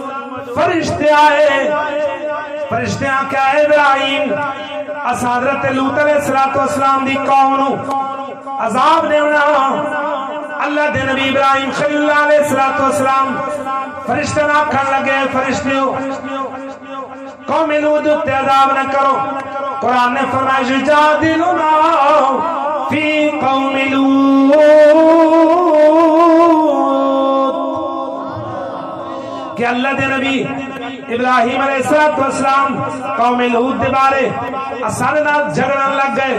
Speaker 2: فرشتے آئے فرشتے آکے آئے ابراہیم اس حضرت لوط علیہ السلام دی قوم نو عذاب دینا اللہ دے نبی ابراہیم خلیل اللہ علیہ السلام فرشتے نہ کھن لگے فرشتے ہو قوم لوط تے عذاب نہ کرو قرآن نے فرمایا یجادلنا فی قوم لوط کہ اللہ دے نبی ابراہیم علیہ السلام قوم لوط دے بارے اساں نال جھگڑن لگ گئے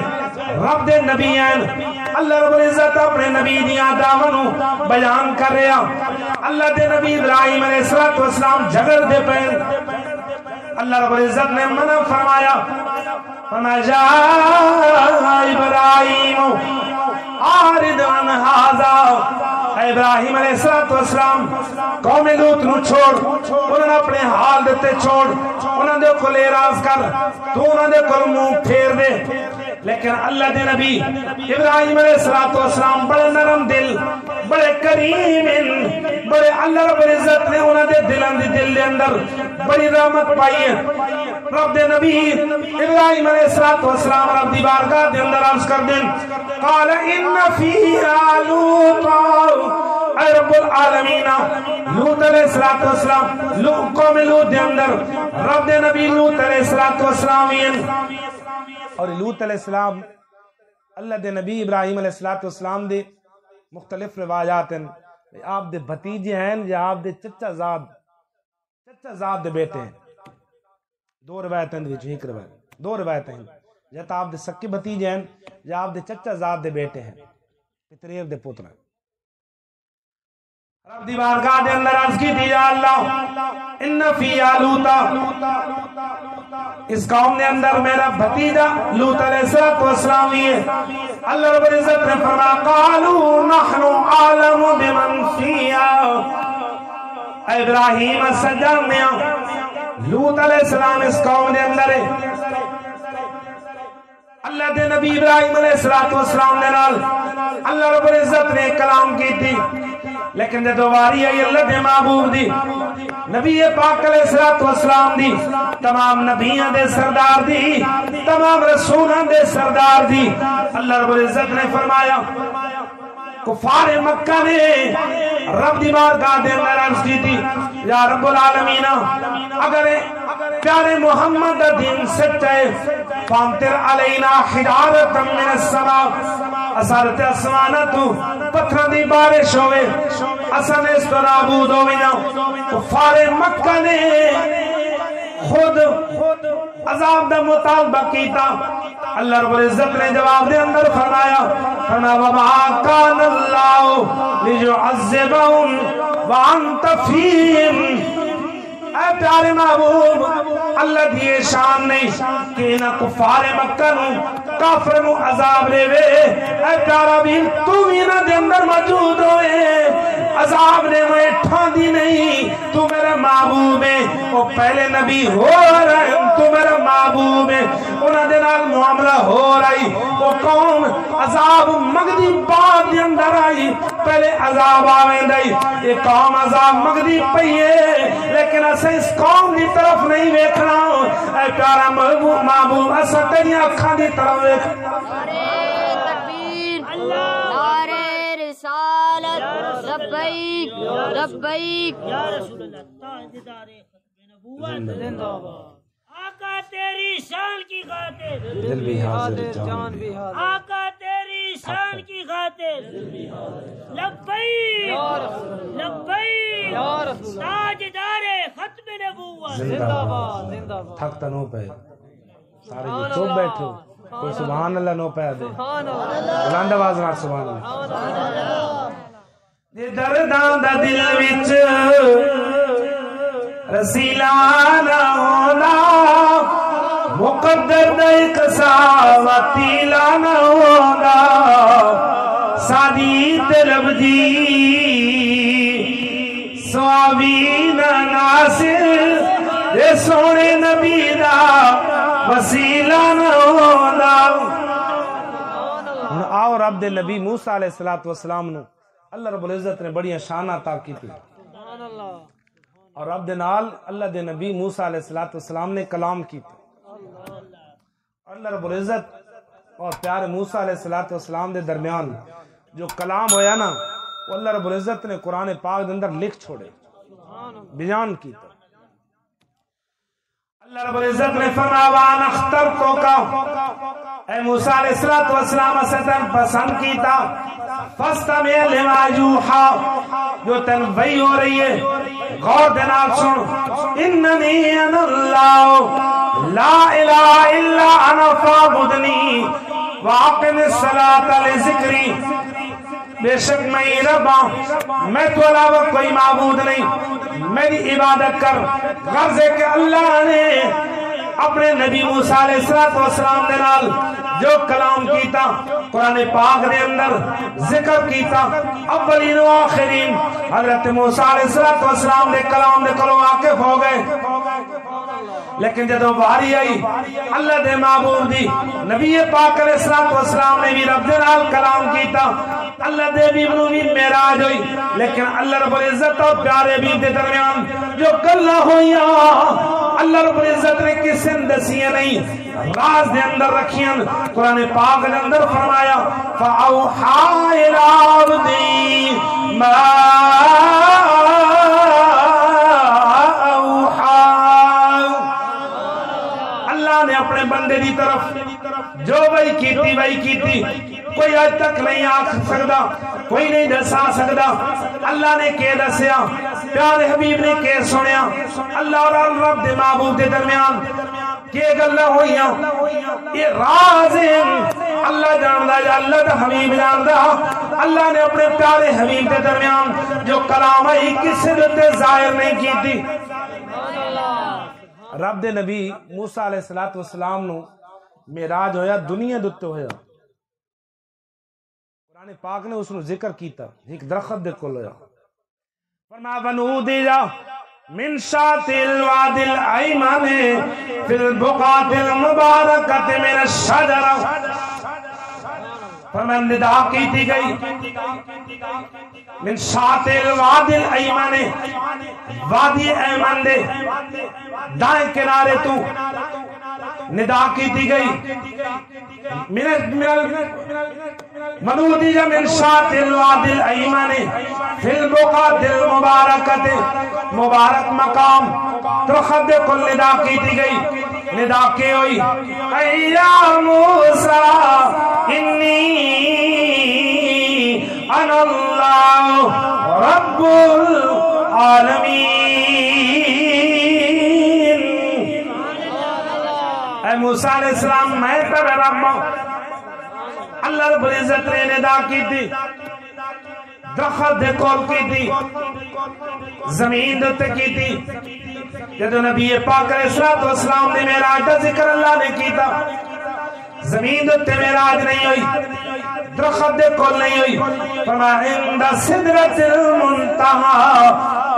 Speaker 2: رب دے نبی ہیں اللہ رب العزت اپنے نبی دیاں دعواں نو بیان کر رہا اللہ دے نبی ابراہیم علیہ السلام جھگڑ دے پے اللہ رب العزت نے منع فرمایا فنجا ابراہیم آرد عن ھذا ابراہیم علیہ السلام قوم لوط نو چھوڑ انہوں نے اپنے حال دیتے چھوڑ انہوں نے کل اعراض کر تو انہوں نے کل منہ پھیر دے لیکن اللہ دے نبی ابراہیم علیہ السلام بڑے نرم دل بڑے کریم بڑے اللہ رب العزت نے انہوں نے دل دے اندر بڑی رحمت پائی ہے رب دے نبی ابراہیم علیہ السلام رب دی بارگاہ دے اندر عرض کر دیں قال ان فیہا لوطا اے رب العالمین لوط علیہ السلام قوم لوط دے اندر رب دے نبی لوط علیہ السلام اور لوط علیہ السلام اللہ دے نبی ابراہیم علیہ السلام دے مختلف روایات ہیں آپ دے بھتیجے ہیں یا آپ دے چچا زاد دے بیٹے ہیں دو روایتیں دو روایتیں ہیں یا تو آپ دے سکے بھتیجے ہیں یا آپ دے چچا زاد دے بیٹے ہیں پتریر دے پتر ہیں رب دی بارگاہ دے اندر عرض کی تھی یا اللہ ان فی لوطا اس قوم نے اندر میرا بھتیجا لوط علیہ السلام ہی ہے اللہ رب العزت نے فرمایا قالوا نحن عالم بمن فیہا اے ابراہیم سجانیا لوط علیہ السلام اس قوم نے اندر ہے اللہ دے نبی ابراہیم علیہ السلام نے نال اللہ رب العزت نے کلام کی تھی لیکن جدو واری آئی اللہ دے محبوب دی نبی پاک علیہ السلام دی تمام نبیان دے سردار دی تمام رسولان دے سردار دی اللہ رب العزت نے فرمایا کفار مکہ نے رب دی بارگاہ دے اندر عرض کی تھی یا رب العالمین اگر پیارے محمد دا دین سچا ہے فامتر علینا حجارت من السماء اثارت اسمانہ تو پتھر دی بارش ہوئے اصل اس تو نابود ہوئے نا کفار مکہ نے خود عذاب دا مطالبہ کیتا اللہ رب العزت نے جواب دے اندر فرمایا وَمَا كَانَ اللَّهُ لِيُعَذِّبَهُمْ وَأَنْتَ فِيهِمْ اے پیارے محبوب اللہ دی شان نہیں کہ انہاں کفار مکہ نو کافر نو عذاب دے وے اے پیارا بھی تو بھی انہاں دے اندر موجود ہوئے عذاب دے میں ٹھان دی نہیں تو میرا محبوب ہے وہ پہلے نبی ہو رہے تو میرا محبوب ہے انہاں دے نال معاملہ ہو رہی وہ قوم عذاب مگدی بعد دے اندر آئی پہلے عذاب آویں دئی یہ قوم عذاب مگدی پئی ہے لیکن اسے اس قوم دی طرف نہیں ویکھنا اے پیارا محبوب اسا تیری اکھاں دی طرف ویکھ
Speaker 4: لبیک لبیک
Speaker 3: یا رسول اللہ تاجدار ختم نبوت زندہ باد آقا تیری شان کی خاطر
Speaker 2: دل بھی حاضر جان بھی
Speaker 3: آقا تیری شان کی خاطر لبیک لبیک تاجدار ختم نبوت
Speaker 2: زندہ باد تھک تنو پہ سارے جو چوب بیٹھے ہو کوئی سبحان اللہ نو پہ دے بلند آواز نال سبحان اللہ یہ درداں دا دل وچ رسیلا نہ ہونا مقدر دا ایک ساوتیلا نہ ہونا سادی طلب دی سوابین ناصر دے سونے نبی دا وسیلہ نہ ہونا آؤ رب دے نبی موسیٰ علیہ السلام نو اللہ رب العزت نے بڑی شان عطا کی تھی اور رب دے نال اللہ دے نبی موسیٰ علیہ السلام نے کلام کی تھی اللہ رب العزت اور پیارے موسیٰ علیہ السلام دے درمیان جو کلام ہویا نا وہ اللہ رب العزت نے قرآن پاک دے اندر لکھ چھوڑے بیان کی تھی اللہ رب العزت نے فرمایا وان اخترتو کا اے موسیٰ علیہ السلام سے تن پسند کیتا فاستمع لما یوحا جو تنبیہ ہو رہی ہے غور دنال سن اننی انا اللہ لا الہ الا انا فاعبدنی واقم الصلاۃ لذکری بے شک میں ربا میں تو علاوہ کوئی معبود نہیں میری عبادت کر غرض ہے کہ اللہ نے اپنے نبی موسیٰ علیہ السلام دے نال جو کلام کیتا قرآن پاک دے اندر ذکر کیتا اولین و آخرین حضرت موسیٰ علیہ السلام دے کلام دے کلو واقف ہو گئے لیکن جدو باری آئی اللہ دے محبوب دی نبی پاک علیہ السلام نے بھی رب دے نال کلام کیتا اللہ دے بھی بنوی معراج ہوئی لیکن اللہ رب العزت اور پیارے بھی دے درمیان جو گلہ ہوئیاں اللہ رب العزت نے کسی دسیاں نہیں راز دے اندر رکھیاں قرآن پاک دے اندر فرمایا فَأَوْحَا إِلَىٰ عَبْدِي مَا أَوْحَا اللہ نے اپنے بندے دی طرف جو وہی کیتی کوئی آج تک نہیں آکھ سکتا کوئی نہیں دسا سکتا اللہ نے کے دسیا پیارے حبیب نے کے سنیا اللہ اور رب دے محبوب دے درمیان کے گلہ ہوئیاں یہ راز ہیں اللہ جاندہ یا اللہ دا حبیب جاندہ اللہ نے اپنے پیارے حبیب دے درمیان جو کلام ہے کسی دیتے ظاہر نہیں کی تھی رب دے نبی موسیٰ علیہ السلام نو معراج ہویا دنیا دتے ہویا قرآن پاک نے اس نو ذکر کیتا ایک درخت دے کول ہویا فرمایا ونودی جا من شاط الواد الایمن فی البقعۃ المبارکۃ من الشجرہ فرمایا ندا کی گئی من شاط الواد الایمن وادی ایمن دے دائیں کنارے تو ندا کی گئی منودی من شاط الواد الایمن فی البقعۃ المبارکۃ مبارک مقام درخت کل ندا کی گئی ندا کے ہوئی یا موسیٰ انی انا اللہ رب العالمین اے موسیٰ علیہ السلام میں تیرا رب اللہ رب العزت نے ندا کی تھی درخت دے کول کی تھی زمین دے کی تھی جدو نبی پاک علیہ السلام نے معراج دا ذکر اللہ نے کیتا زمین دے معراج نہیں ہوئی درخت دے کول نہیں ہوئی فرمایا عند سدرۃ المنتہی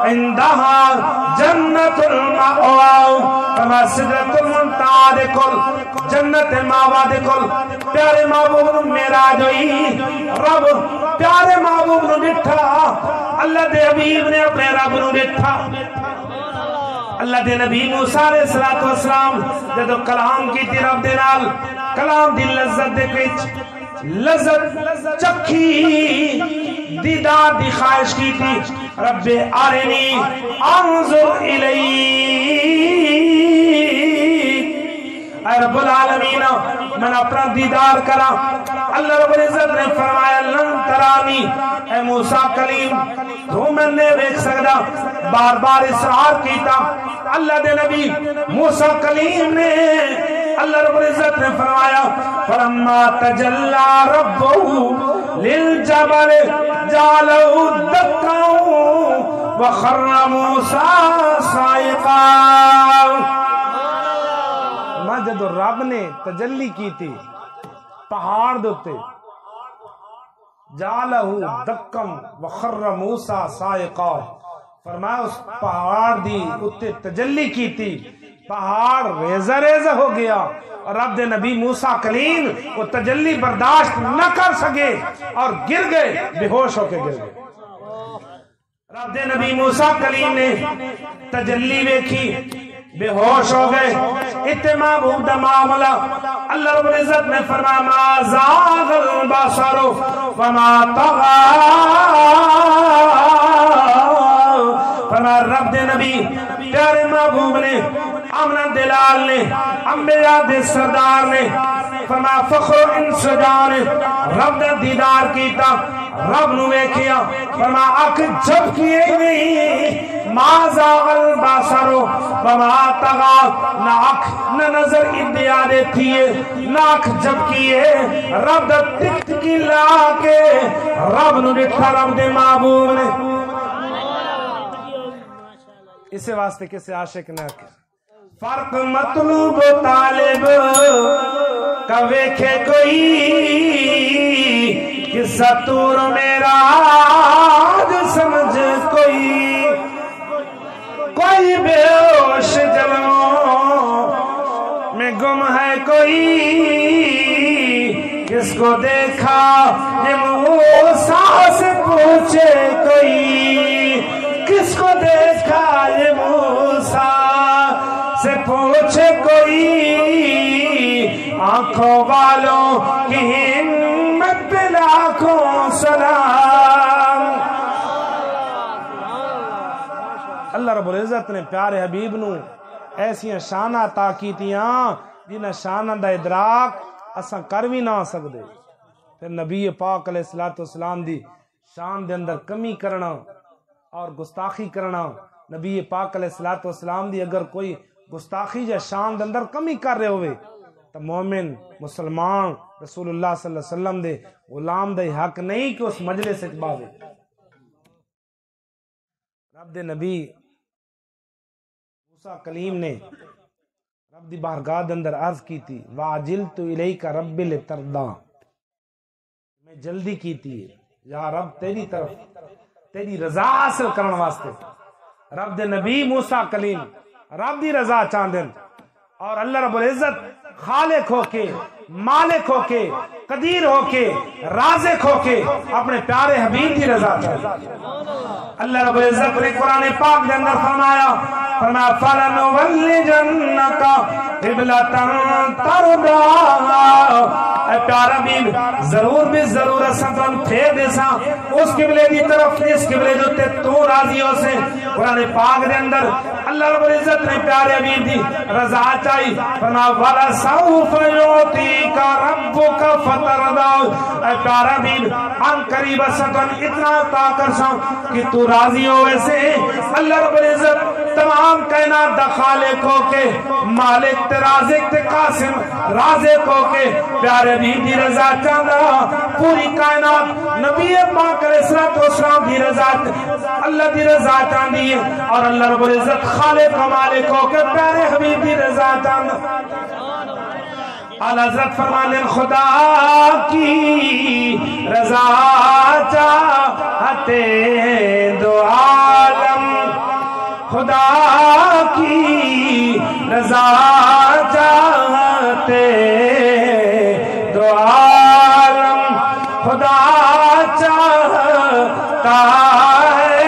Speaker 2: عندها جنت المأوا فما سدرۃ المنتہا دے کول جنت ماوا دے کول پیارے محبوب نو معراج ہوئی رب پیارے محبوب نو ڈٹھا اللہ دے حبیب نے اپنے رب نو ڈٹھا اللہ دے نبی موسیٰ علیہ السلام جدو کلام کی تھی رب دے نال کلام دی لذت دے پچ لذت چکھی دیدار دی خواہش کی تھی رب آرنی انظر الیک اے رب العالمین میں اپنا دیدار کرا اللہ رب العزت نے فرمایا لن ترانی اے موسیٰ کلیم تو میں نے دیکھ سکتا بار بار اصرار کیتا اللہ دے نبی موسیٰ کلیم نے اللہ رب العزت نے فرمایا فلما تجلی ربہ للجبل جعلہ دکا وخر موسیٰ صائقا جدو رب نے تجلی کی تھی پہاڑ دوتے جعلہ دکم وخر موسیٰ صائقا فرمایا اس پہاڑ دی اتے تجلی کی تھی پہاڑ ریزہ ریزہ ہو گیا اور رب دے نبی موسیٰ کلیم وہ تجلی برداشت نہ کر سکے اور گر گئے بے ہوش ہو کے گر گئے رب دے نبی موسیٰ کلیم نے تجلی ویکھی بے ہوش ہو گئے اتما بہت معاملہ اللہ رب العزت نے فرمایا ما زاغ البصر وما طغى فرمایا رب دے نبی پیارے محبوب نے امنا دلال نے انبیاء دے سردار نے فرمایا فخر انسجان رب دا دیدار کیتا رب نو ویکھیا فرمایا اکھ جب کیے نہیں ما زاغ البصر وما طغى نہ اکھ نہ نظر ادیا دے تھیے نہ اکھ جب کیے رب دا تکت کی لا کے رب نو ڈٹھا رب دے محبوب نے اسے واسطے کسے عاشق نہ کہ فرق مطلوب و طالب کا ویکھے کوئی قصہ تور میرا آج سمجھ کوئی بے ہوش جلوں میں گم ہے کوئی کس کو دیکھا یہ موسیٰ سے پوچھے کوئی کس کو دیکھا یہ موسیٰ سے پوچھے کوئی آنکھوں والوں کی ہمت پہ لاکھوں سلام اللہ رب العزت نے پیارے حبیب نو ایسی شانہ عطا کیتیاں جنہ شانہ دا ادراک اساں کر بھی نہ سکدے پھر نبی پاک علیہ السلام دی شان دے اندر کمی کرنا اور گستاخی کرنا نبی پاک علیہ السلام دی اگر کوئی گستاخی یا شان دے اندر کمی کر رہے ہوئے تو مومن مسلمان رسول اللہ صلی اللہ علیہ وسلم دے غلام دے حق نہیں کہ اس مجلس سے باوے رب دے نبی موسیٰ کلیم نے رب دی بارگاہ دے اندر عرض کی تھی وَعَجِلْتُ إِلَيْكَ رَبِّ لِتَرْضَى میں جلدی کی تھی یا رب تیری طرف تیری رضا حاصل کرنے واسطے رب دے نبی موسیٰ کلیم رب دی رضا چاندن اور اللہ رب العزت خالق ہو کے مالک ہو کے قدیر ہو کے رازق ہو کے اپنے پیارے حبیب دی رضا چاندن اللہ رب العزت نے قرآن پاک دے اندر فرمایا فَلَنُوَلِّجَنَّكَ قِبْلَةً تَرْضَاهَا اے پیارا حبیب ضرور بھی ضرور اساں پھیر دیساں اس قبلے دی طرف جس قبلے جو تے تو راضی ہو سے قرآن پاک دے اندر اللہ رب العزت نے پیارے حبیب دی رضا چاہی فرمایا وَلَسَوْفَ يُعْطِيكَ رَبُّكَ فَتَرْضَىٰ اے پیارا حبیب ان قریب اساں اتنا عطا کرساں کہ تو راضی ہو ویسے اللہ رب العزت تمام کائنات دا خالق ہو کے مالک تے رازق تے قاسم رازق ہو کے پیارے حبیب دی رضا چاہتا پوری کائنات نبی پاک علیہ السلام دی رضا اللہ دی رضا چاہتی ہے اور اللہ رب العزت خالق و مالک ہو کے پیارے حبیب دی رضا چاہتا اعلی حضرت فرمانے خدا کی رضا چاہتے دو عالم خدا کی رضا چاہتے دو عالم خدا چاہتا ہے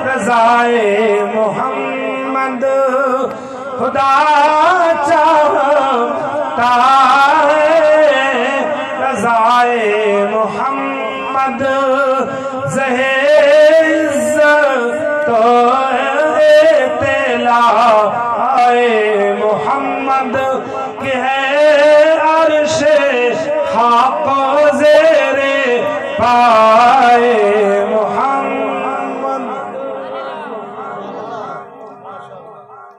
Speaker 2: رضائے محمد خدا چاہتا ہے رضائے محمد تو اطلاع محمد کہ ہے عرش خاک زیر پائے محمد۔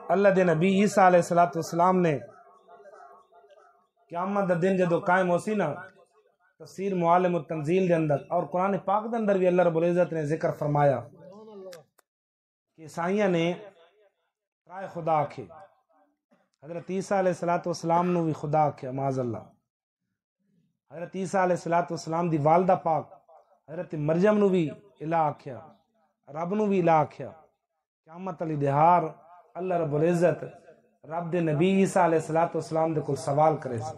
Speaker 2: اللہ دے نبی عیسیٰ علیہ السلام نے قیامت دا دن جدو قائم ہو سی نا، تفسیر معالم التنزیل دے اندر اور قرآن پاک دے اندر بھی اللہ رب العزت نے ذکر فرمایا کہ عیسائیاں نے رائے خدا آکھے، حضرت عیسیٰ علیہ السلام نو بھی خدا آکھے معاذ اللہ، حضرت عیسیٰ علیہ السلام دی والدہ پاک حضرت مریم نو بھی الہ آکھیا، رب نو بھی الہ آکھیا۔ قیامت علی دہار اللہ رب العزت رب دے نبی عیسیٰ علیہ السلام دے کل سوال کرے سی،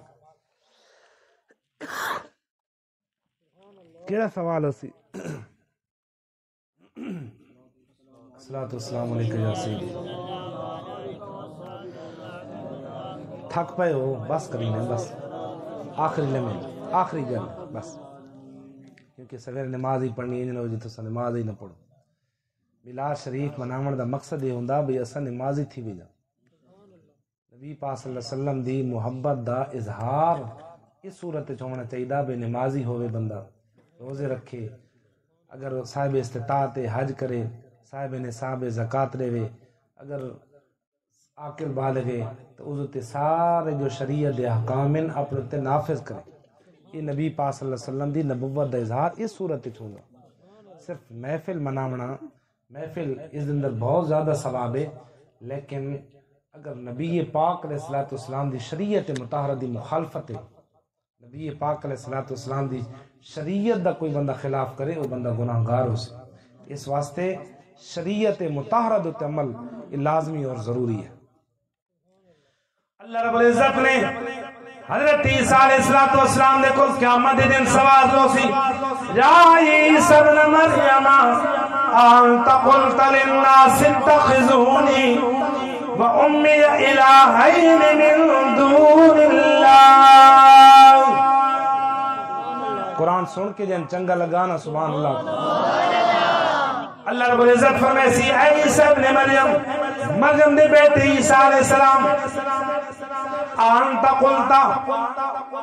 Speaker 2: کیڑا سوال ہو سی؟ السلام علیکم یا سیدی، تھک پے ہو بس کریں بس آخری لمحے آخری گل بس، کیونکہ سویر نماز ہی پڑھنی ہے، جی تو نماز ہی نہ پڑھو۔ میلاد شریف مناون دا مقصد یہ ہوندا بھئی اساں نماز ہی تھی ویجا، نبی پاک صلی اللہ علیہ وسلم دی محبت دا اظہار اس صورت وچ ہونا چاہیے بے نمازی ہوئے، بندہ روزے رکھے، اگر صاحب استطاعت حج کرے، صاحب نصاب زکات دے، اگر عاقل بالغ ہے تو اس تے سارے جو شریعت دے احکام اپنے تے نافذ کرے۔ یہ نبی پاک صلی اللہ علیہ وسلم دی نبوت دا اظہار اس صورت وچ ہوندا۔ صرف محفل مناونا، محفل اس اندر بہت زیادہ ثواب ہے، لیکن اگر نبی پاک علیہ السلام دی شریعت مطہرہ دی مخالفت ہے، نبی پاک علیہ السلام دی شریعت دا کوئی بندہ خلاف کرے وہ بندہ گناہگار ہو سے۔ اس واسطے شریعت مطہرہ دے عمل لازمی اور ضروری ہے۔ اللہ رب العزت نے حضرت عیسیٰ علیہ السلام دے کل قیامت دے دن سوال لو سی، یا عیسیٰ ابن مریم انت قلت للناس اتخذونی و امی الہین من دون اللہ۔ قرآن سن کے جن چنگا لگانا سبحان اللہ۔ اللہ رب العزت فرمائے سی، اے عیسیٰ ابن مریم دے بیٹے عیسیٰ علیہ السلام، انت قلتا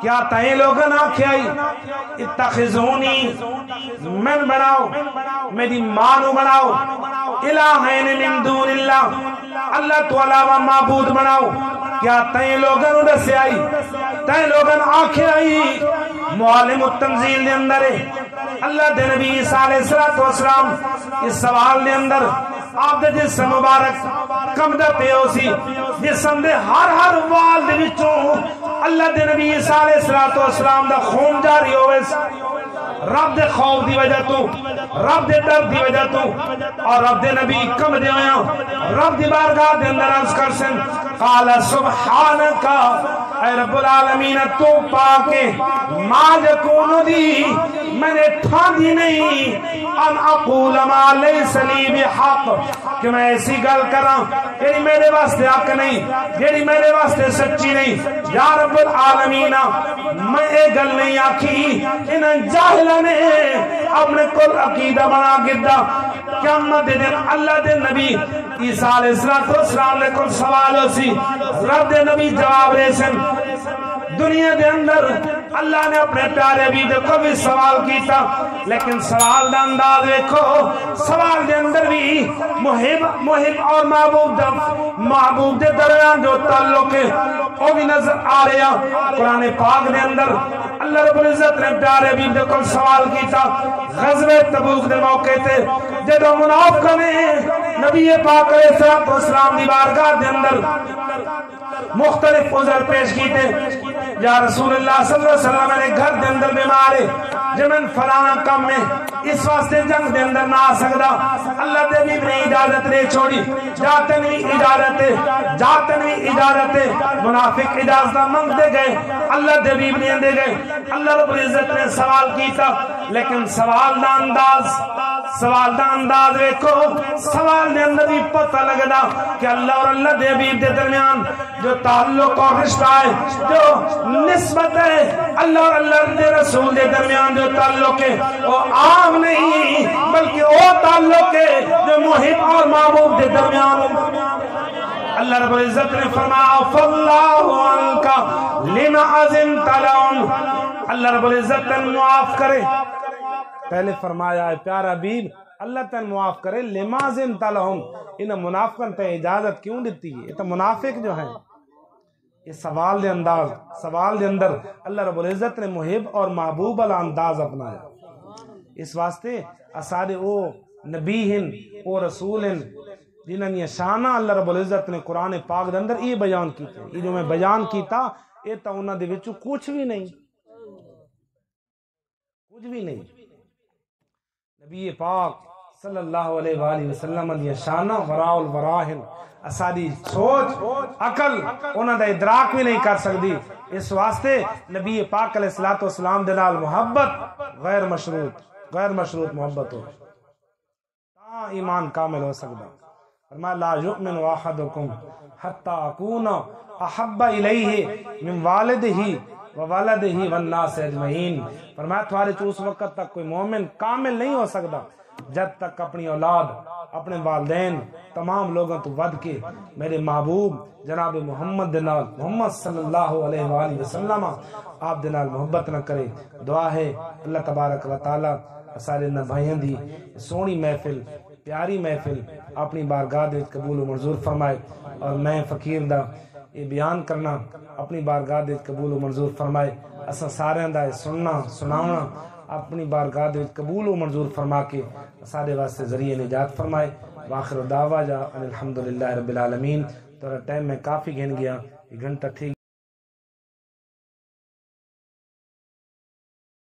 Speaker 2: کیا تائیں لوگن آکھیائی اتخذونی من بناؤ، میری مانو بناؤ، الہین من دون اللہ، اللہ تو علاوہ معبود بناؤ، کیا تائیں لوگن ادھر آئی، تائیں لوگن آکھیائی معالم التنزیل دے اندر اللہ دے نبی عیسیٰ علیہ السلام اس سوال دے اندر آپ دے جسم مبارک کمدہ پیو سی، جسم دے ہر وال دے وچوں اللہ دے نبی عیسیٰ علیہ السلام دا خون جاری ہوئے، رب دے خوف دی وجہ تو، رب دے ڈر دی وجہ تو، اور رب دے نبی کم دے آیا رب دی بارگاہ دے اندر عرض کر سن، قال سبحانکا، اے رب العالمین تو پاکے، ما یکون دی میں نے ٹھاندی نہیں ان اقول ما لیس لی بحق، کہ میں ایسی گل کراں یعنی میرے واسطے حق نہیں، یعنی میرے واسطے سچی نہیں۔ یا رب العالمین میں اے گل نہیں آکھی، انہاں جاہلہ نے اپنے کل عقیدہ بنا گدہ۔ قیامت دے دن اللہ دے نبی عیسیٰ علیہ السلام نے کل سوال ہو سی، رب دے نبی جواب رہے سن۔ دنیا دے اندر اللہ نے اپنے پیارے بھی دے کو بھی سوال کیتا، لیکن سوال دا انداز دیکھو، سوال دے اندر بھی محب اور محبوب دے درمیان جو تعلق ہے وہ بھی نظر آ رہا۔ قرآن پاک دے اندر اللہ رب العزت نے پیارے بھی دے کو سوال کیتا، غزوہ تبوک دے موقع تے جدو منافقہ نے نبی پاک علیہ السلام دی بارگاہ دے اندر مختلف عذر پیش کیتے، یا رسول اللہ صلی اللہ علیہ وسلم میرے گھر دے اندر بیمار ہے، جمن فلانا کم میں اس واسطے جنگ دے اندر نہ آ سکدا اللہ دے بھی نے اجازت نہیں چھوڑی جاتن بھی اجازت منافق اجازت منگ دے گئے اللہ دے بھی نے دے گئے اللہ رب العزت نے سوال کیتا لیکن سوال دا انداز دیکھو سوال دے اندر بھی پتہ لگدا کہ اللہ اور اللہ دے حبیب دے درمیان جو تعلق اور رشتہ ہے جو نسبت ہے اللہ اور اللہ دے رسول دے درمیان جو تعلق ہے وہ عام نہیں بلکہ وہ تعلق ہے جو محب اور محبوب دے درمیان اللہ رب العزت نے فرمایا فاللہ عنکا لما اذنت لهم اللہ رب العزت تن معاف کرے پہلے فرمایا ہے پیارا حبیب اللہ تن معاف کرے لما اذنت لهم ان منافقن تے اجازت کیوں دیتی ہے یہ تو منافق جو ہیں یہ سوال دے اندر اللہ رب العزت نے محب اور محبوب والا انداز اپنایا اس واسطے اسارے او نبی ہیں او رسول ہیں جنہاں یہ شانہ اللہ رب العزت نے قرآن پاک دے اندر یہ بیان کیتے یہ جو میں بیان کیتا یہ تا انہاں دے وچوں کچھ بھی نہیں نبی پاک صلی اللہ علیہ وآلہ وسلم دی شانہ وراء الوراہن اساری سوچ عقل انہاں دا ادراک بھی نہیں کر سکتی اس واسطے نبی پاک علیہ الصلوۃ والسلام دے نال محبت غیر مشروط محبت ہو تا ایمان کامل ہو سکتا فرمایا لا یؤمن احدکم حتی اکون احب الیہ من والدہ وولدہ والناس اجمعین فرمایا تمہارے اس وقت تک کوئی مومن کامل نہیں ہو سکتا جب تک اپنی اولاد اپنے والدین تمام لوگوں تو ود کے میرے محبوب جناب محمد دنال محمد صلی اللہ علیہ وآلہ وسلم آپ دنال محبت نہ کرے دعا ہے اللہ تبارک و تعالی سارے نہ بھائیاں دی سونی محفل پیاری محفل اپنی بارگاہ دے قبول و منظور فرمائے اور میں فقیر دا یہ بیان کرنا اپنی بارگاہ دے قبول و منظور فرمائے اساں سارے دا سننا سناونا اپنی بارگاہ دے قبول و منظور فرما کے سارے واسطے ذریعے نجات فرمائے واخر دعوانا ان الحمدللہ رب العالمین تو ٹائم میں کافی گھن گیا یہ گھنٹہ ٹھیک